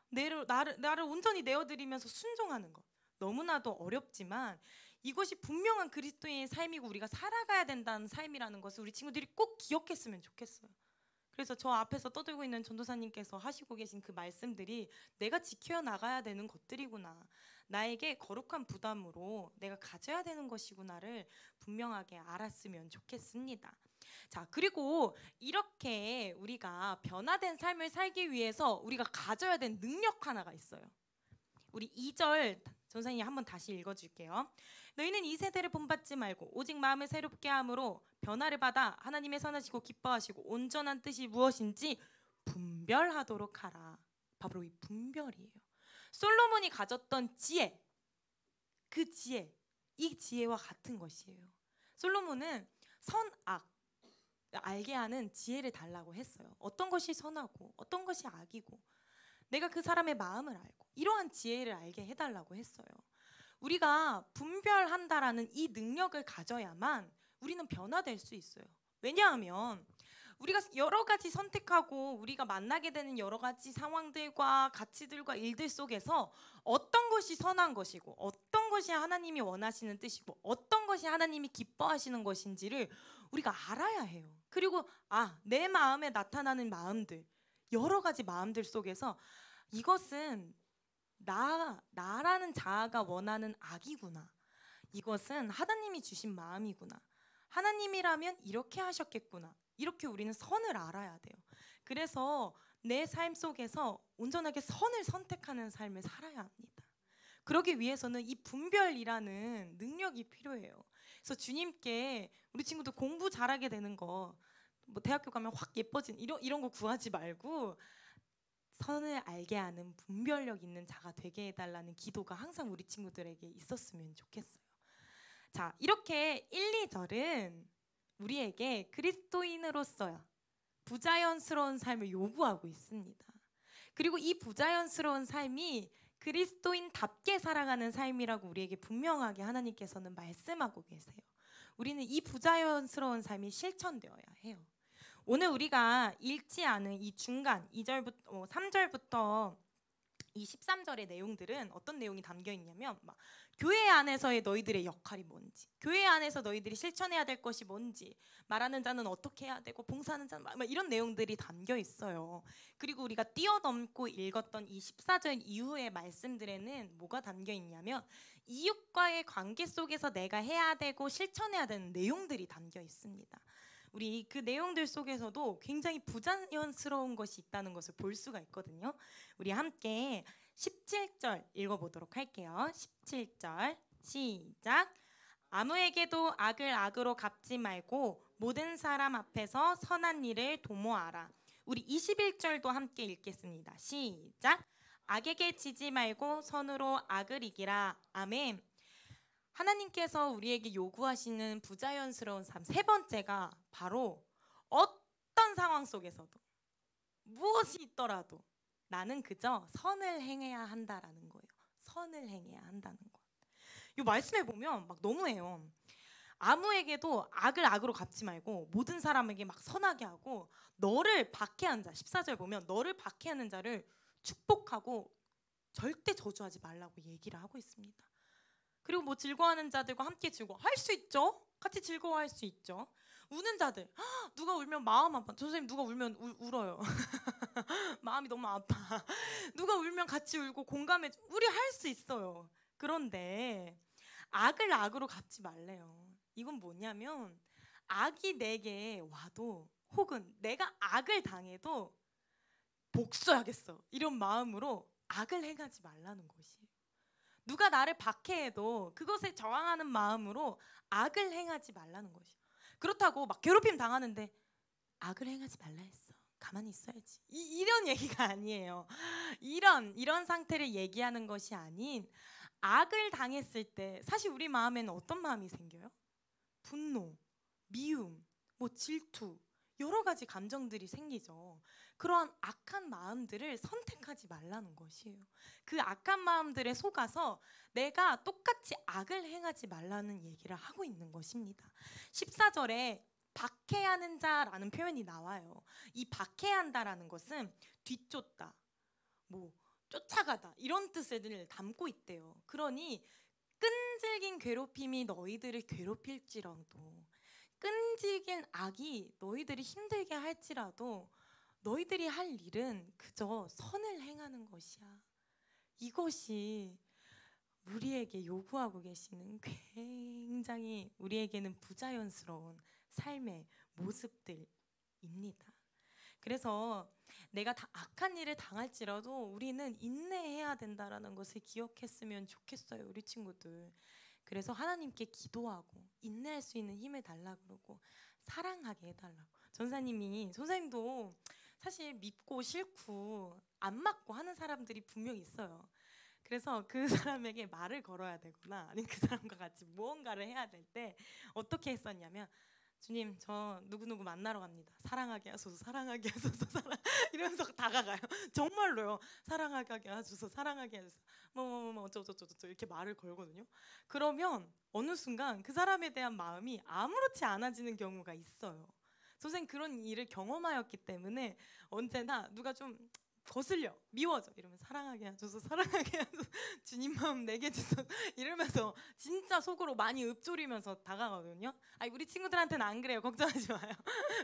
[SPEAKER 5] 나를 온전히 내어드리면서 순종하는 것, 너무나도 어렵지만 이것이 분명한 그리스도인의 삶이고 우리가 살아가야 된다는 삶이라는 것을 우리 친구들이 꼭 기억했으면 좋겠어요. 그래서 저 앞에서 떠들고 있는 전도사님께서 하시고 계신 그 말씀들이 내가 지켜 나가야 되는 것들이구나, 나에게 거룩한 부담으로 내가 가져야 되는 것이구나를 분명하게 알았으면 좋겠습니다. 자, 그리고 이렇게 우리가 변화된 삶을 살기 위해서 우리가 가져야 될 능력 하나가 있어요. 우리 2절 전사님 한번 다시 읽어줄게요. 너희는 이 세대를 본받지 말고 오직 마음을 새롭게 함으로 변화를 받아 하나님의 선하시고 기뻐하시고 온전한 뜻이 무엇인지 분별하도록 하라. 바로 이 분별이에요. 솔로몬이 가졌던 지혜, 그 지혜, 이 지혜와 같은 것이에요. 솔로몬은 선악 알게 하는 지혜를 달라고 했어요. 어떤 것이 선하고 어떤 것이 악이고 내가 그 사람의 마음을 알고 이러한 지혜를 알게 해달라고 했어요. 우리가 분별한다라는 이 능력을 가져야만 우리는 변화될 수 있어요. 왜냐하면 우리가 여러 가지 선택하고 우리가 만나게 되는 여러 가지 상황들과 가치들과 일들 속에서 어떤 것이 선한 것이고 어떤 것이 하나님이 원하시는 뜻이고 어떤 것이 하나님이 기뻐하시는 것인지를 우리가 알아야 해요. 그리고 내 마음에 나타나는 마음들, 여러 가지 마음들 속에서 이것은 나라는 자아가 원하는 악이구나. 이것은 하나님이 주신 마음이구나. 하나님이라면 이렇게 하셨겠구나. 이렇게 우리는 선을 알아야 돼요. 그래서 내 삶 속에서 온전하게 선을 선택하는 삶을 살아야 합니다. 그러기 위해서는 이 분별이라는 능력이 필요해요. 그래서 주님께 우리 친구들 공부 잘하게 되는 거, 뭐 대학교 가면 확 예뻐진 이런 거 구하지 말고 선을 알게 하는 분별력 있는 자가 되게 해달라는 기도가 항상 우리 친구들에게 있었으면 좋겠어요. 자, 이렇게 1, 2절은 우리에게 그리스도인으로서 부자연스러운 삶을 요구하고 있습니다. 그리고 이 부자연스러운 삶이 그리스도인답게 살아가는 삶이라고 우리에게 분명하게 하나님께서는 말씀하고 계세요. 우리는 이 부자연스러운 삶이 실천되어야 해요. 오늘 우리가 읽지 않은 이 중간 2절부터 3절부터 이 13절의 내용들은 어떤 내용이 담겨 있냐면 막 교회 안에서의 너희들의 역할이 뭔지, 교회 안에서 너희들이 실천해야 될 것이 뭔지, 말하는 자는 어떻게 해야 되고 봉사하는 자는 막 이런 내용들이 담겨 있어요. 그리고 우리가 뛰어넘고 읽었던 이 14절 이후의 말씀들에는 뭐가 담겨 있냐면 이웃과의 관계 속에서 내가 해야 되고 실천해야 되는 내용들이 담겨 있습니다. 우리 그 내용들 속에서도 굉장히 부자연스러운 것이 있다는 것을 볼 수가 있거든요. 우리 함께 17절 읽어보도록 할게요. 17절 시작. 아무에게도 악을 악으로 갚지 말고 모든 사람 앞에서 선한 일을 도모하라. 우리 21절도 함께 읽겠습니다. 시작. 악에게 지지 말고 선으로 악을 이기라. 아멘. 하나님께서 우리에게 요구하시는 부자연스러운 삶 세 번째가 바로 어떤 상황 속에서도 무엇이 있더라도 나는 그저 선을 행해야 한다라는 거예요. 선을 행해야 한다는 것. 이 말씀에 보면 막 너무해요. 아무에게도 악을 악으로 갚지 말고 모든 사람에게 막 선하게 하고 너를 박해한 자, 14절 보면 너를 박해하는 자를 축복하고 절대 저주하지 말라고 얘기를 하고 있습니다. 그리고 뭐 즐거워하는 자들과 함께 즐거워할 수 있죠. 같이 즐거워할 수 있죠. 우는 자들, 누가 울면 마음 아파. 선생님 누가 울면 울어요. 마음이 너무 아파. 누가 울면 같이 울고 공감해. 우리 할 수 있어요. 그런데 악을 악으로 갚지 말래요. 이건 뭐냐면 악이 내게 와도 혹은 내가 악을 당해도 복수하겠어. 이런 마음으로 악을 행하지 말라는 것이에요. 누가 나를 박해해도 그것에 저항하는 마음으로 악을 행하지 말라는 것이에요. 그렇다고 막 괴롭힘 당하는데 악을 행하지 말라 했어. 가만히 있어야지. 이런 얘기가 아니에요. 이런 상태를 얘기하는 것이 아닌 악을 당했을 때 사실 우리 마음에는 어떤 마음이 생겨요? 분노, 미움, 뭐 질투 여러 가지 감정들이 생기죠. 그러한 악한 마음들을 선택하지 말라는 것이에요. 그 악한 마음들에 속아서 내가 똑같이 악을 행하지 말라는 얘기를 하고 있는 것입니다. 14절에 박해하는 자라는 표현이 나와요. 이 박해한다라는 것은 뒤쫓다, 뭐 쫓아가다 이런 뜻을 담고 있대요. 그러니 끈질긴 괴롭힘이 너희들을 괴롭힐지라도 끈질긴 악이 너희들이 힘들게 할지라도 너희들이 할 일은 그저 선을 행하는 것이야. 이것이 우리에게 요구하고 계시는 굉장히 우리에게는 부자연스러운 삶의 모습들입니다. 그래서 내가 악한 일을 당할지라도 우리는 인내해야 된다라는 것을 기억했으면 좋겠어요, 우리 친구들. 그래서 하나님께 기도하고 인내할 수 있는 힘을 달라고 그러고 사랑하게 해달라고. 선생님도 사실 밉고 싫고 안 맞고 하는 사람들이 분명히 있어요. 그래서 그 사람에게 말을 걸어야 되거나 아니면 그 사람과 같이 무언가를 해야 될 때 어떻게 했었냐면 주님 저 누구누구 만나러 갑니다. 사랑하게 하소서 사랑하게 하소서 이러면서 다가가요. 정말로요. 사랑하게 하소서 사랑하게 하소서 뭐 어쩌고저쩌고 이렇게 말을 걸거든요. 그러면 어느 순간 그 사람에 대한 마음이 아무렇지 않아지는 경우가 있어요. 선생님 그런 일을 경험하였기 때문에 언제나 누가 좀 거슬려 미워져 이러면 사랑하게 해줘서 사랑하게 해줘서 주님 마음 내게 주소 이러면서 진짜 속으로 많이 읊조리면서 다가가거든요. 아니 우리 친구들한테는 안 그래요. 걱정하지 마요.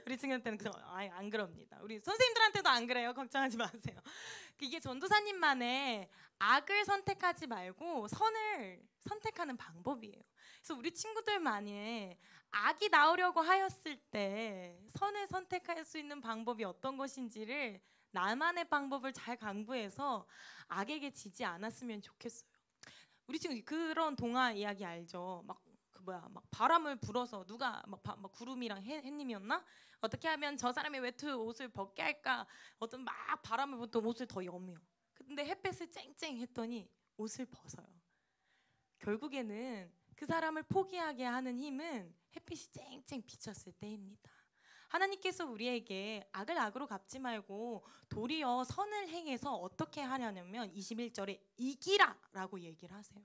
[SPEAKER 5] 우리 친구들한테는 아예 안 그럽니다. 우리 선생님들한테도 안 그래요. 걱정하지 마세요. 이게 전도사님만의 악을 선택하지 말고 선을 선택하는 방법이에요. 그래서 우리 친구들만의 악이 나오려고 하였을 때 선을 선택할 수 있는 방법이 어떤 것인지를 나만의 방법을 잘 강구해서 악에게 지지 않았으면 좋겠어요. 우리 지금 그런 동화 이야기 알죠? 막 바람을 불어서 누가 막 구름이랑 해님이었나? 어떻게 하면 저 사람의 외투 옷을 벗게 할까? 어떤 막 바람을 불던 옷을 더 여며. 근데 햇볕을 쨍쨍 했더니 옷을 벗어요. 결국에는 그 사람을 포기하게 하는 힘은 햇빛이 쨍쨍 비쳤을 때입니다. 하나님께서 우리에게 악을 악으로 갚지 말고 도리어 선을 행해서 어떻게 하냐면 21절에 이기라 라고 얘기를 하세요.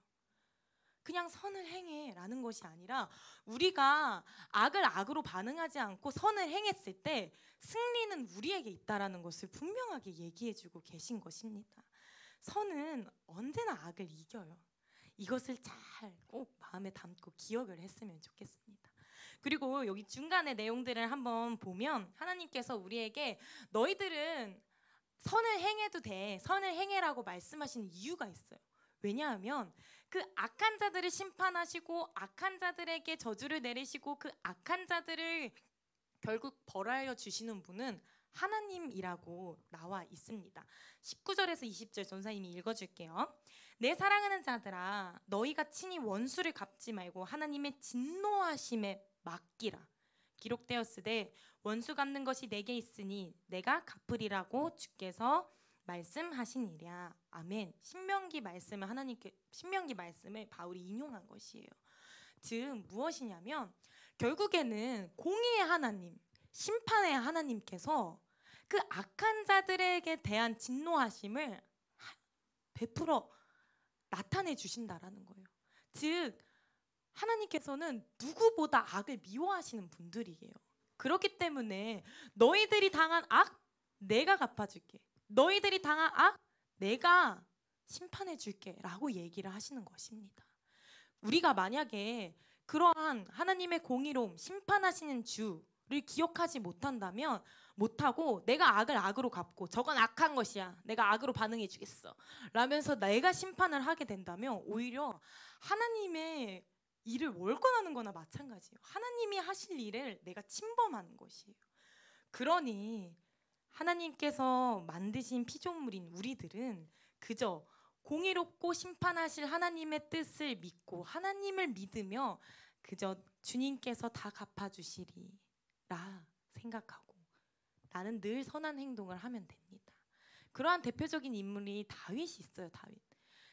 [SPEAKER 5] 그냥 선을 행해 라는 것이 아니라 우리가 악을 악으로 반응하지 않고 선을 행했을 때 승리는 우리에게 있다라는 것을 분명하게 얘기해주고 계신 것입니다. 선은 언제나 악을 이겨요. 이것을 잘 꼭 마음에 담고 기억을 했으면 좋겠습니다. 그리고 여기 중간의 내용들을 한번 보면 하나님께서 우리에게 너희들은 선을 행해도 돼. 선을 행해라고 말씀하시는 이유가 있어요. 왜냐하면 그 악한 자들을 심판하시고 악한 자들에게 저주를 내리시고 그 악한 자들을 결국 벌하여 주시는 분은 하나님이라고 나와 있습니다. 19절에서 20절 전사님이 읽어줄게요. 내 사랑하는 자들아 너희가 친히 원수를 갚지 말고 하나님의 진노하심에 맡기라. 기록되었으되 원수 갚는 것이 내게 있으니 내가 갚으리라고 주께서 말씀하시니라. 아멘. 신명기 말씀을 신명기 말씀을 바울이 인용한 것이에요. 즉 무엇이냐면 결국에는 공의의 하나님, 심판의 하나님께서 그 악한 자들에게 대한 진노하심을 베풀어 나타내 주신다라는 거예요. 즉 하나님께서는 누구보다 악을 미워하시는 분들이에요. 그렇기 때문에 너희들이 당한 악 내가 갚아줄게. 너희들이 당한 악 내가 심판해 줄게 라고 얘기를 하시는 것입니다. 우리가 만약에 그러한 하나님의 공의로움 심판하시는 주를 기억하지 못하고 내가 악을 악으로 갚고 저건 악한 것이야 내가 악으로 반응해 주겠어 라면서 내가 심판을 하게 된다면 오히려 하나님의 일을 월권하는 거나 마찬가지예요. 하나님이 하실 일을 내가 침범하는 것이에요. 그러니 하나님께서 만드신 피조물인 우리들은 그저 공의롭고 심판하실 하나님의 뜻을 믿고 하나님을 믿으며 그저 주님께서 다 갚아주시리라 생각하고 나는 늘 선한 행동을 하면 됩니다. 그러한 대표적인 인물이 다윗이 있어요. 다윗.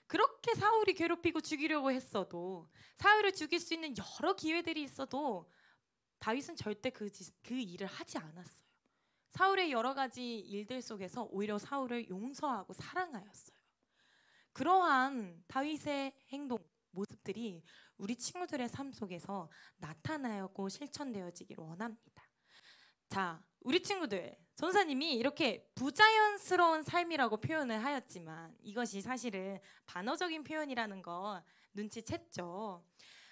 [SPEAKER 5] 그렇게 사울이 괴롭히고 죽이려고 했어도 사울을 죽일 수 있는 여러 기회들이 있어도 다윗은 절대 그 일을 하지 않았어요. 사울의 여러 가지 일들 속에서 오히려 사울을 용서하고 사랑하였어요. 그러한 다윗의 행동, 모습들이 우리 친구들의 삶 속에서 나타나고 실천되어지기를 원합니다. 자, 우리 친구들, 전사님이 이렇게 부자연스러운 삶이라고 표현을 하였지만 이것이 사실은 반어적인 표현이라는 거 눈치챘죠.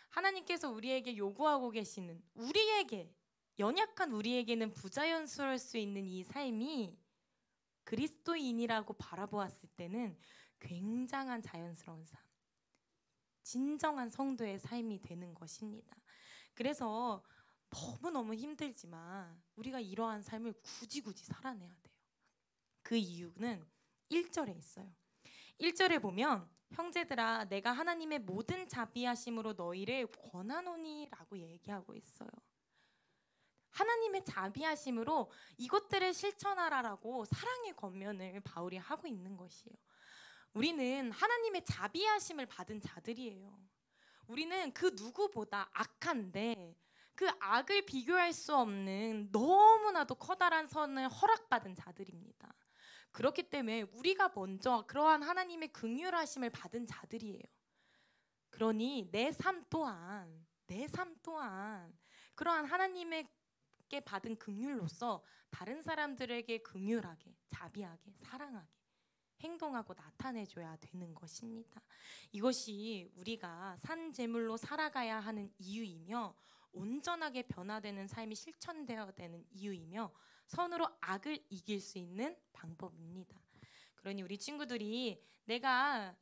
[SPEAKER 5] 하나님께서 우리에게 요구하고 계시는 우리에게 연약한 우리에게는 부자연스러울 수 있는 이 삶이 그리스도인이라고 바라보았을 때는 굉장한 자연스러운 삶, 진정한 성도의 삶이 되는 것입니다. 그래서 너무너무 힘들지만 우리가 이러한 삶을 굳이 살아내야 돼요. 그 이유는 1절에 있어요. 1절에 보면 형제들아 내가 하나님의 모든 자비하심으로 너희를 권하노니 라고 얘기하고 있어요. 하나님의 자비하심으로 이것들을 실천하라라고 사랑의 권면을 바울이 하고 있는 것이에요. 우리는 하나님의 자비하심을 받은 자들이에요. 우리는 그 누구보다 악한데 그 악을 비교할 수 없는 너무나도 커다란 선을 허락받은 자들입니다. 그렇기 때문에 우리가 먼저 그러한 하나님의 긍휼하심을 받은 자들이에요. 그러니 내 삶 또한 그러한 하나님의 받게 받은 긍휼로서 다른 사람들에게 긍휼하게, 자비하게, 사랑하게 행동하고 나타내줘야 되는 것입니다. 이것이 우리가 산 제물로 살아가야 하는 이유이며 온전하게 변화되는 삶이 실천되어야 되는 이유이며 선으로 악을 이길 수 있는 방법입니다. 그러니 우리 친구들이 내가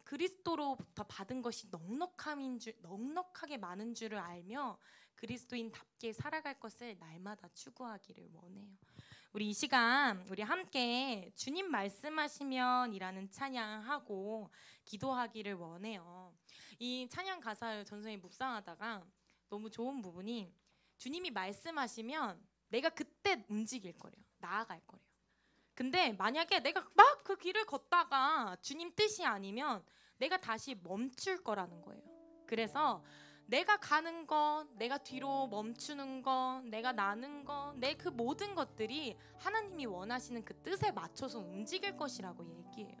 [SPEAKER 5] 그리스도로부터 받은 것이 넉넉하게 많은 줄을 알며 그리스도인답게 살아갈 것을 날마다 추구하기를 원해요. 우리 이 시간 우리 함께 주님 말씀하시면이라는 찬양하고 기도하기를 원해요. 이 찬양 가사를 전선생님 묵상하다가 너무 좋은 부분이 주님이 말씀하시면 내가 그때 움직일 거래요. 나아갈 거래요. 근데 만약에 내가 막 그 길을 걷다가 주님 뜻이 아니면 내가 다시 멈출 거라는 거예요. 그래서 내가 가는 것, 내가 뒤로 멈추는 것, 내가 나는 것, 내 그 모든 것들이 하나님이 원하시는 그 뜻에 맞춰서 움직일 것이라고 얘기해요.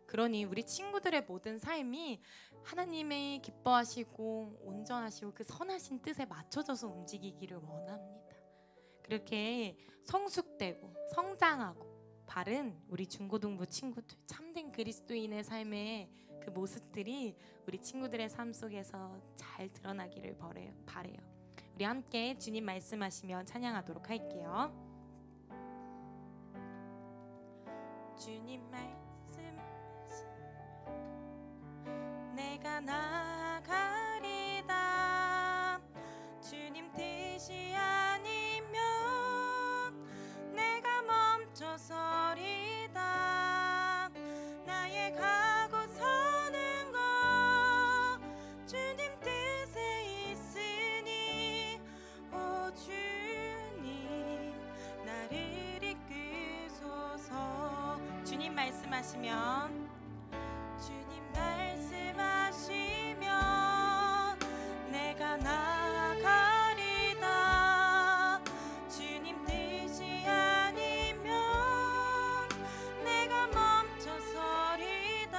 [SPEAKER 5] 그러니 우리 친구들의 모든 삶이 하나님이 기뻐하시고 온전하시고 그 선하신 뜻에 맞춰져서 움직이기를 원합니다. 그렇게 성숙되고 성장하고 바른 우리 중고등부 친구들, 참된 그리스도인의 삶의 그 모습들이 우리 친구들의 삶 속에서 잘 드러나기를 바래요. 우리 함께 주님 말씀하시며 찬양하도록 할게요. 주님 말씀하시며 내가 나아가리다. 주님 뜻이 아니면 내가 멈춰서리다. 나의 가고 서는 것 주님 뜻에 있으니 오 주님 나를 이끄소서. 주님 말씀하시면 주님 말씀하시면 내가 나아가리다. 주님 뜻이 아니면 내가 멈춰서리다.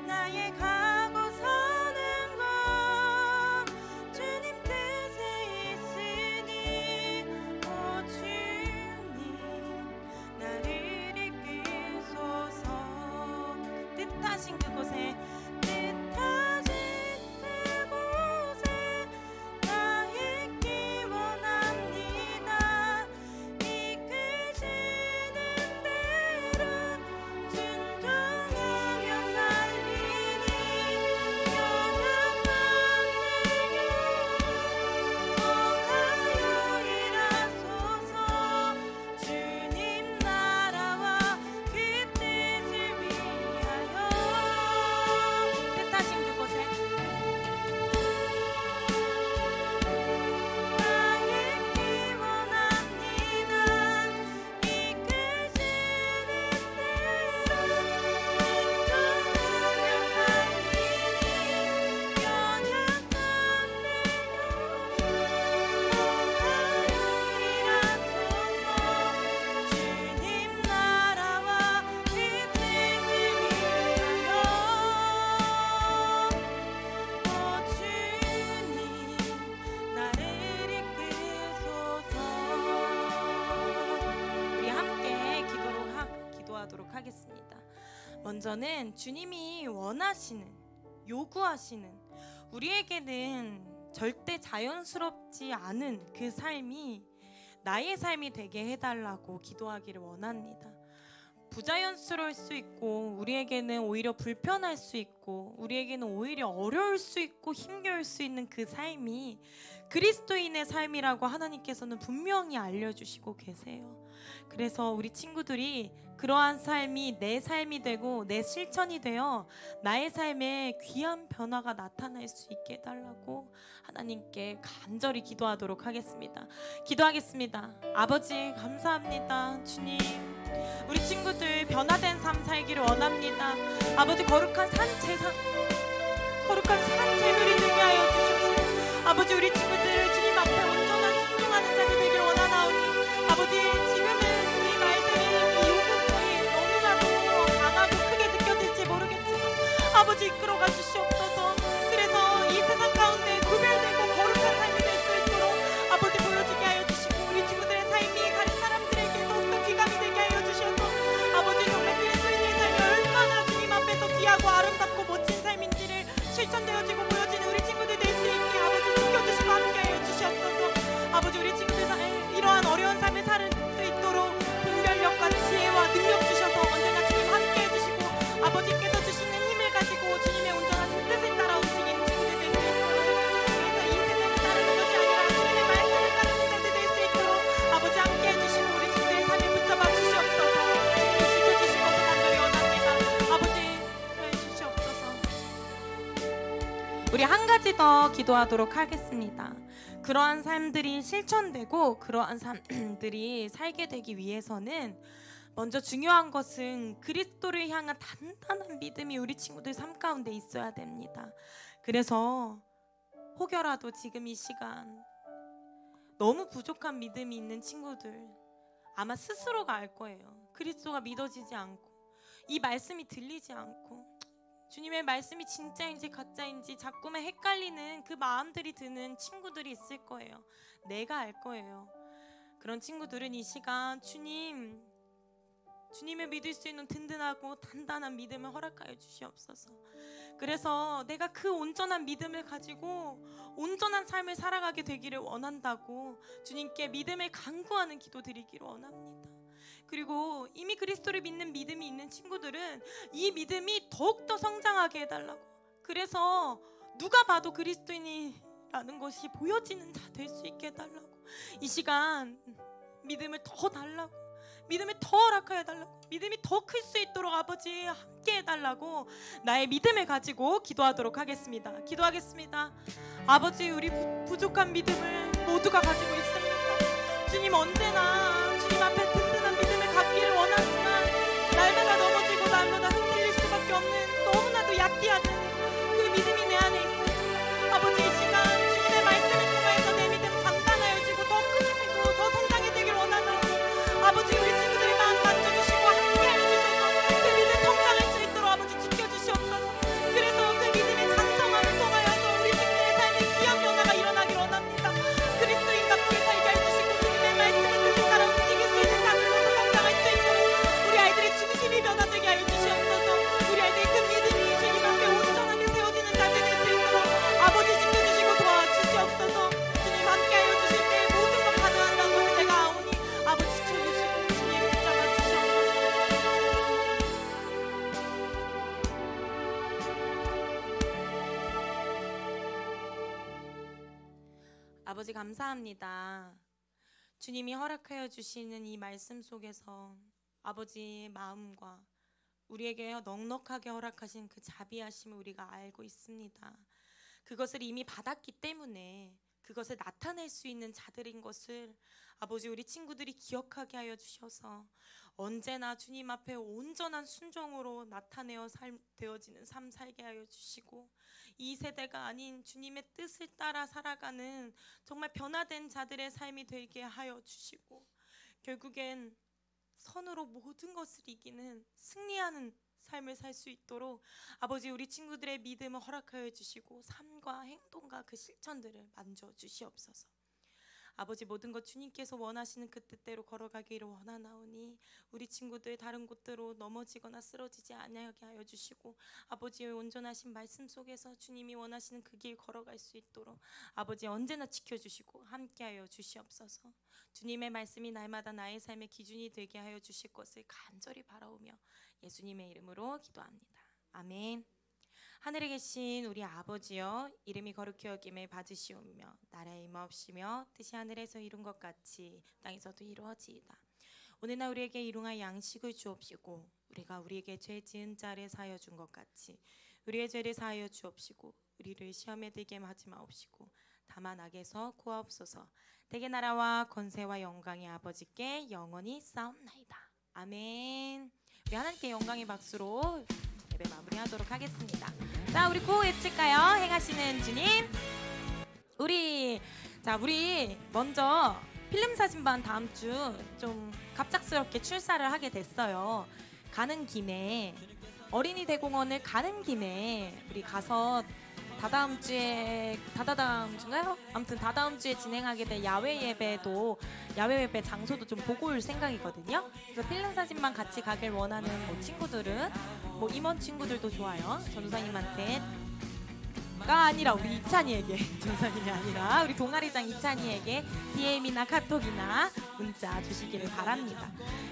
[SPEAKER 5] 나의 가고 서는 것 주님 뜻에 있으니 오 주님 나를 이끄소서. 뜻하신 그곳에 나 있기 원합니다. 이끄시는 대로 순종하며 살리니 연약한 내 영혼하여 일하소서. 주님 나라와 그 뜻을 위하여 뜻하신 그곳에 나 있기 원합니다. 이끄시는 대로 순종하며 살리니 연약한 내 영혼하여 일하소서. 주님 나라와 그 뜻을 위하여 오 주님 나를 이끄소서. 우리 함께 기도하도록 하겠습니다. 먼저는 주님이 원하시는, 요구하시는 우리에게는 절대 자연스럽지 않은 그 삶이 나의 삶이 되게 해달라고 기도하기를 원합니다. 부자연스러울 수 있고 우리에게는 오히려 불편할 수 있고 우리에게는 오히려 어려울 수 있고 힘겨울 수 있는 그 삶이 그리스도인의 삶이라고 하나님께서는 분명히 알려주시고 계세요. 그래서 우리 친구들이 그러한 삶이 내 삶이 되고 내 실천이 되어 나의 삶에 귀한 변화가 나타날 수 있게 해달라고 하나님께 간절히 기도하도록 하겠습니다. 기도하겠습니다. 아버지 감사합니다. 주님 우리 친구들 변화된 삶 살기를 원합니다. 아버지 거룩한 산 제물이 되게 하여 주십시오. 아버지 우리 친구들을 주님 앞에 온전한 순종하는 자가 되기를 원하나오니 아버지 지금은 이 말들이 이 요구들이 너무나도 강하고 크게 느껴질지 모르겠지만 아버지 이끌어가 주시옵소서. 그래서 이 세상 가운데 구별되고 거룩한 삶이 될 수 있도록 아버지 우리 한 가지 더 기도하도록 하겠습니다. 그러한 삶들이 실천되고 그러한 삶들이 살게 되기 위해서는 먼저 중요한 것은 그리스도를 향한 단단한 믿음이 우리 친구들 삶 가운데 있어야 됩니다. 그래서 혹여라도 지금 이 시간 너무 부족한 믿음이 있는 친구들 아마 스스로가 알 거예요. 그리스도가 믿어지지 않고 이 말씀이 들리지 않고 주님의 말씀이 진짜인지 가짜인지 자꾸만 헷갈리는 그 마음들이 드는 친구들이 있을 거예요. 내가 알 거예요. 그런 친구들은 이 시간 주님을 믿을 수 있는 든든하고 단단한 믿음을 허락하여 주시옵소서. 그래서 내가 그 온전한 믿음을 가지고 온전한 삶을 살아가게 되기를 원한다고 주님께 믿음을 간구하는 기도 드리기를 원합니다. 그리고 이미 그리스도를 믿는 믿음이 있는 친구들은 이 믿음이 더욱더 성장하게 해달라고, 그래서 누가 봐도 그리스도인이라는 것이 보여지는 자 될 수 있게 해달라고, 이 시간 믿음을 더 달라고, 믿음을 더 허락하여 달라고, 믿음이 더 클 수 있도록 아버지 함께 해달라고 나의 믿음을 가지고 기도하도록 하겠습니다. 기도하겠습니다. 아버지, 우리 부족한 믿음을 모두가 가지고 있습니다. 주님, 언제나 주님 앞에 든든한 믿음을 갖기를 원하지만 날마다 넘어지고 날마다 흔들릴 수밖에 없는 너무나도 약기하는 그 믿음이 내 안에 있습니다. 아버지, 이 시간 주님의 말씀을 통하여서 내 믿음 단단하여지고 더 크시고 더 성장이 되기를 원하나니 아버지, 우리 친구들의 마음 만져주시고 함께하여 주셔서 그 믿음 성장할 수 있도록 아버지 지켜주시옵소서. 그래서 그 믿음의 장성함을 통하여서 우리 친구들의 삶에 귀한 변화가 일어나길 원합니다. 그리스도인답게 살게 해주시고 주님의 말씀을 뜻을 따라 움직일 수 있는 자들로서 성장할 수 있도록 우리 아이들의 중심이 변화되게 하여 주시옵소서. 우리 아이들의 그 믿음이 주님 앞에 온전하게 세워지는 자들 될 수 있도록 아버지 지켜주시고 도와주시옵소서. 주님 함께하여 주실 때 모든 것 가능한다는 것을 내가 아오니 아버지 지켜주시고 주님 붙잡아 주시옵소서. 아버지, 감사합니다. 주님이 허락하여 주시는 이 말씀 속에서 아버지의 마음과 우리에게 넉넉하게 허락하신 그 자비하심을 우리가 알고 있습니다. 그것을 이미 받았기 때문에 그것을 나타낼 수 있는 자들인 것을 아버지, 우리 친구들이 기억하게 하여 주셔서 언제나 주님 앞에 온전한 순종으로 나타내어 되어지는 삶 살게 하여 주시고, 이 세대가 아닌 주님의 뜻을 따라 살아가는 정말 변화된 자들의 삶이 되게 하여 주시고, 결국엔 선으로 모든 것을 이기는 승리하는 삶을 살 수 있도록 아버지, 우리 친구들의 믿음을 허락하여 주시고 삶과 행동과 그 실천들을 만져 주시옵소서. 아버지, 모든 것 주님께서 원하시는 그 뜻대로 걸어가기를 원하나오니 우리 친구들 다른 곳으로 넘어지거나 쓰러지지 아니하게 하여 주시고, 아버지의 온전하신 말씀 속에서 주님이 원하시는 그 길 걸어갈 수 있도록 아버지 언제나 지켜주시고 함께하여 주시옵소서. 주님의 말씀이 날마다 나의 삶의 기준이 되게 하여 주실 것을 간절히 바라오며 예수님의 이름으로 기도합니다. 아멘. 하늘에 계신 우리 아버지여, 이름이 거룩히 여김을 받으시오며 나라의 임하옵시며 뜻이 하늘에서 이룬 것 같이 땅에서도 이루어지이다. 오늘날 우리에게 일용할 양식을 주옵시고 우리가 우리에게 죄 지은 자를 사하여 준 것 같이 우리의 죄를 사하여 주옵시고 우리를 시험에 들게 하지 마옵시고 다만 악에서 구하옵소서. 대개 나라와 권세와 영광이 아버지께 영원히 싸움나이다. 아멘. 우리 하나님께 영광의 박수로 예배 마무리하도록 하겠습니다. 자, 우리 구호 외칠까요? 행하시는 주님. 우리 먼저 필름 사진반 다음 주 좀 갑작스럽게 출사를 하게 됐어요. 가는 김에 어린이 대공원을 가는 김에 우리 가서 다다음 주인가요? 아무튼 다다음 주에 진행하게 될 야외 예배 장소도 좀 보고 올 생각이거든요. 그래서 필름 사진만 같이 가길 원하는 친구들은 임원 친구들도 좋아요. 전도사님한테 가 아니라 우리 이찬이에게 전도사님이 아니라 우리 동아리장 이찬이에게 DM이나 카톡이나 문자 주시기를 바랍니다.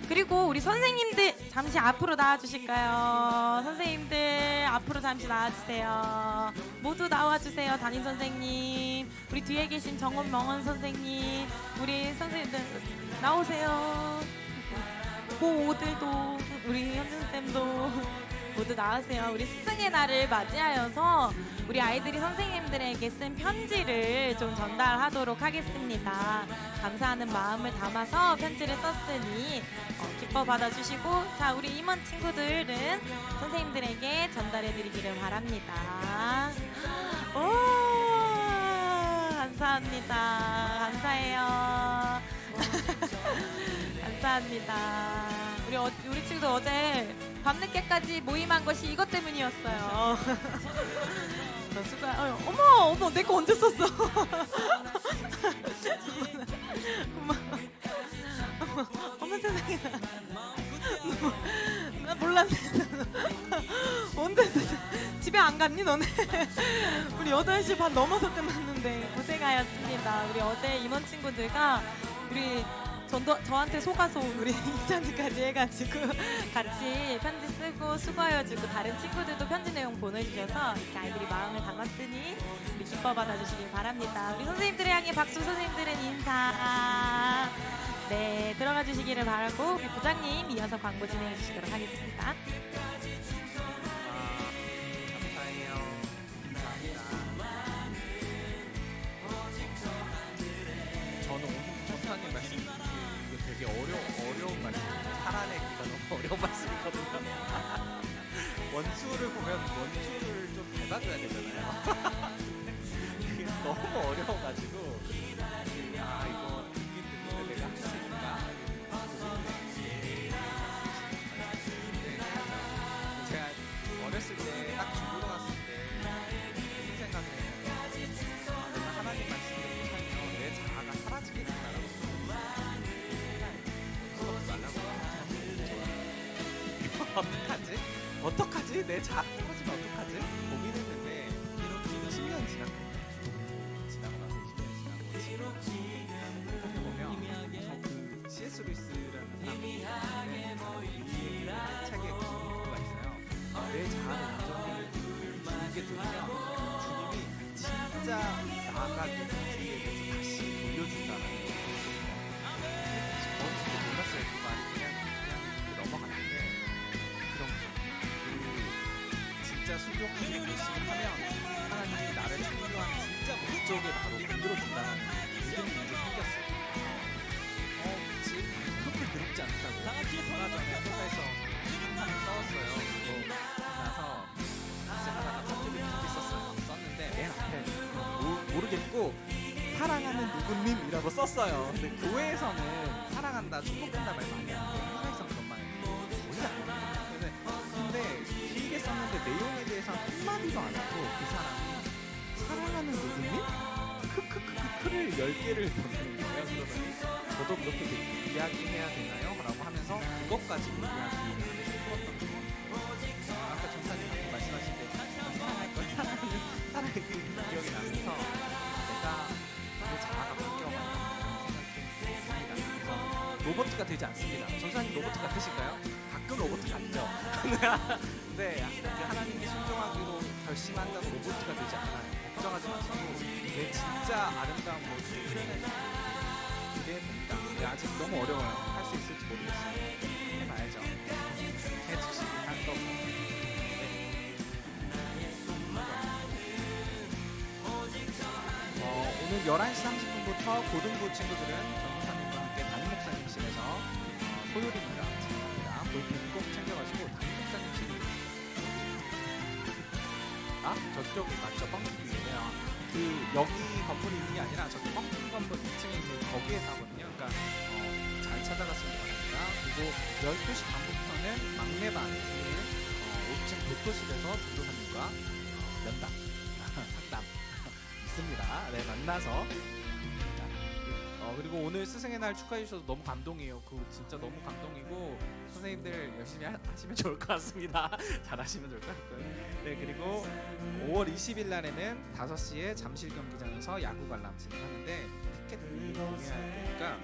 [SPEAKER 5] 그리고 우리 선생님들 잠시 앞으로 나와주실까요? 선생님들 앞으로 잠시 나와주세요. 모두 나와주세요. 담임 선생님, 우리 뒤에 계신 정원명원 선생님, 우리 선생님들 나오세요. 고오들도 우리 현준쌤도 모두 나와주세요. 우리 스승의 날을 맞이하여서 우리 아이들이 선생님들에게 쓴 편지를 좀 전달하도록 하겠습니다. 감사하는 마음을 담아서 편지를 썼으니 기뻐 받아주시고, 자, 우리 임원 친구들은 선생님들에게 전달해드리기를 바랍니다. 오, 감사합니다. 감사해요. 감사합니다. 우리 친구들 어제 밤늦게까지 모임한 것이 이것 때문이었어요. 어머, 내 거 언제 썼어? 어머 세상에. 나 몰랐네. 언제 썼어? 집에 안 갔니 너네? 우리 8시 반 넘어서 끝났는데 고생하였습니다. 우리 어제 인원 친구들과 우리 저한테 속아서 우리 이찬이까지 해가지고 같이 편지 쓰고 수고하여주고, 다른 친구들도 편지 내용 보내주셔서 이렇게 아이들이 마음을 담았으니 우리 기뻐 받아주시길 바랍니다. 우리 선생님들을 향해 박수, 선생님들은 인사. 네, 들어가 주시기를 바라고, 우리 부장님 이어서 광고 진행해 주시도록 하겠습니다.
[SPEAKER 6] 감사해요. 감사합니다. 저는 오늘 전사님 말씀 이거 되게 어려운 말씀이에요. 살아내기가 너무 어려운 말씀이거든요. 원수를 보면 원수를 좀 밟아줘야 되잖아요. 그게 너무 어려워가지고 이거 이게 듣는데 내가 할 수 있을까? 제가 어렸을 때 딱 중고등 갔을 때 무슨 생각을 했냐면, 내가 하나님 말씀을 못하면 내 자아가 사라지게 된다라고 어떡하지? 내 자아 떨어지면 어떡하지? 고민했는데 10년 지나고 나서 20년 지나고 생각해 보면 그 C.S. 루이스라는 사람이 책에 그 문구가 있어요. 내 자아를 인정해 주게 되면 주님이 진짜 나가 누군지에 대해서 다시 돌려준다는 거예요. 저는 진짜 몰랐어요. 그 말이 그냥 넘어갔는데, 그런 진짜 순종하게 열심히 하면 하나님이 나를 창조한 진짜 목적에 바로 만들어준다는 믿음이 생겼어요. 그치? 그렇게 그렇지 않다고. 얼마 전에 회사에서 한번 써왔어요. 그거 나서 학생하다가 편집을 있었어요. 썼는데 맨 앞에 모르겠고 사랑하는 누구님이라고 썼어요. 근데 교회에서는 사랑한다, 축복한다 말 많이 하는데 회사에서는 그런 말 거의 안 해요. 근데 길게 썼는데 내용에 대해서 한마디도 안 하고 그 사람이 사랑하는 누구님? 크크크크크를 10개를 보내는 거예요. 그러더니 저도 그렇게 이야기해야 되나요? 라고 하면서 그것까지 이야기하면서 풀었던 거예요. 아까 전사님 방금 말씀하신 때 사랑할 걸 사랑의 그 기억이 나면서 내가 내 자아가 바뀌어간다는 생각이 듭니다. 그래서 로봇가 되지 않습니다. 전사님 로봇 같으실까요? 가끔 로봇 같죠. 근데 하나님이 순종하기로 결심한다고 로봇가 되지 않아요. 걱정하지 마시고 내 진짜 아름다운 모습을 표현해주는 그게 됩니다. 근데 아직 너무 어려워요. 할 수 있을지 모르겠어요. 해봐야죠. 해주시기 할 거 없어요. 오늘 11시 30분부터 고등부 친구들은 전도사님과 함께 담임 목사님실에서 토요일입니다. 참여합니다. 볼펜 꼭 챙겨가시고 담임 목사님실이 저쪽이 맞죠? 뻥튀기예요. 그 여기 건물이 있는 게 아니라 저기 뻥튀기 건물 2층에 있는 거기에서 하거든요. 그러니까 잘 찾아가시기 바랍니다. 그리고 12시 반부터는 막내반 중에 5층 교토실에서 전도사님과 면담, 상담 있습니다. 네, 만나서. 그리고 오늘 스승의 날 축하해 주셔서 너무 감동이에요. 그거 진짜 너무 감동이고 선생님들 열심히 하시면 좋을 것 같습니다. 잘하시면 좋을 것 같고요. 네, 그리고 5월 20일 날에는 5시에 잠실 경기장에서 야구 관람 진행하는데 티켓을 구매해야 되니까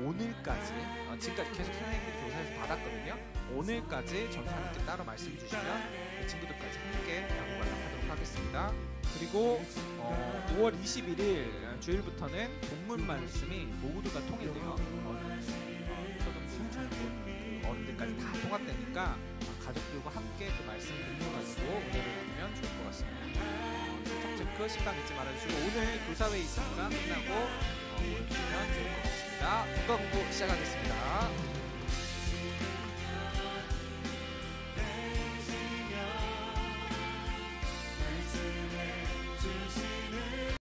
[SPEAKER 6] 오늘까지 지금까지 계속 선생님들이 조사해서 받았거든요. 오늘까지 전사님께 따로 말씀 주시면 그 친구들까지 함께 야구 관람하도록 하겠습니다. 그리고 5월 21일 주일부터는 본문 말씀이 모두가 통일돼요. 초등부, 중고, 어른들까지 다 통합되니까 가족들과 함께 그 말씀 공유가지고 은혜를 누리면 좋을 것 같습니다. 출석 체크 식당 잊지 말아주시고 오늘 교사회의 있으니까 끝나고 모여주시면 좋을 것 같습니다. 국가 공부 시작하겠습니다.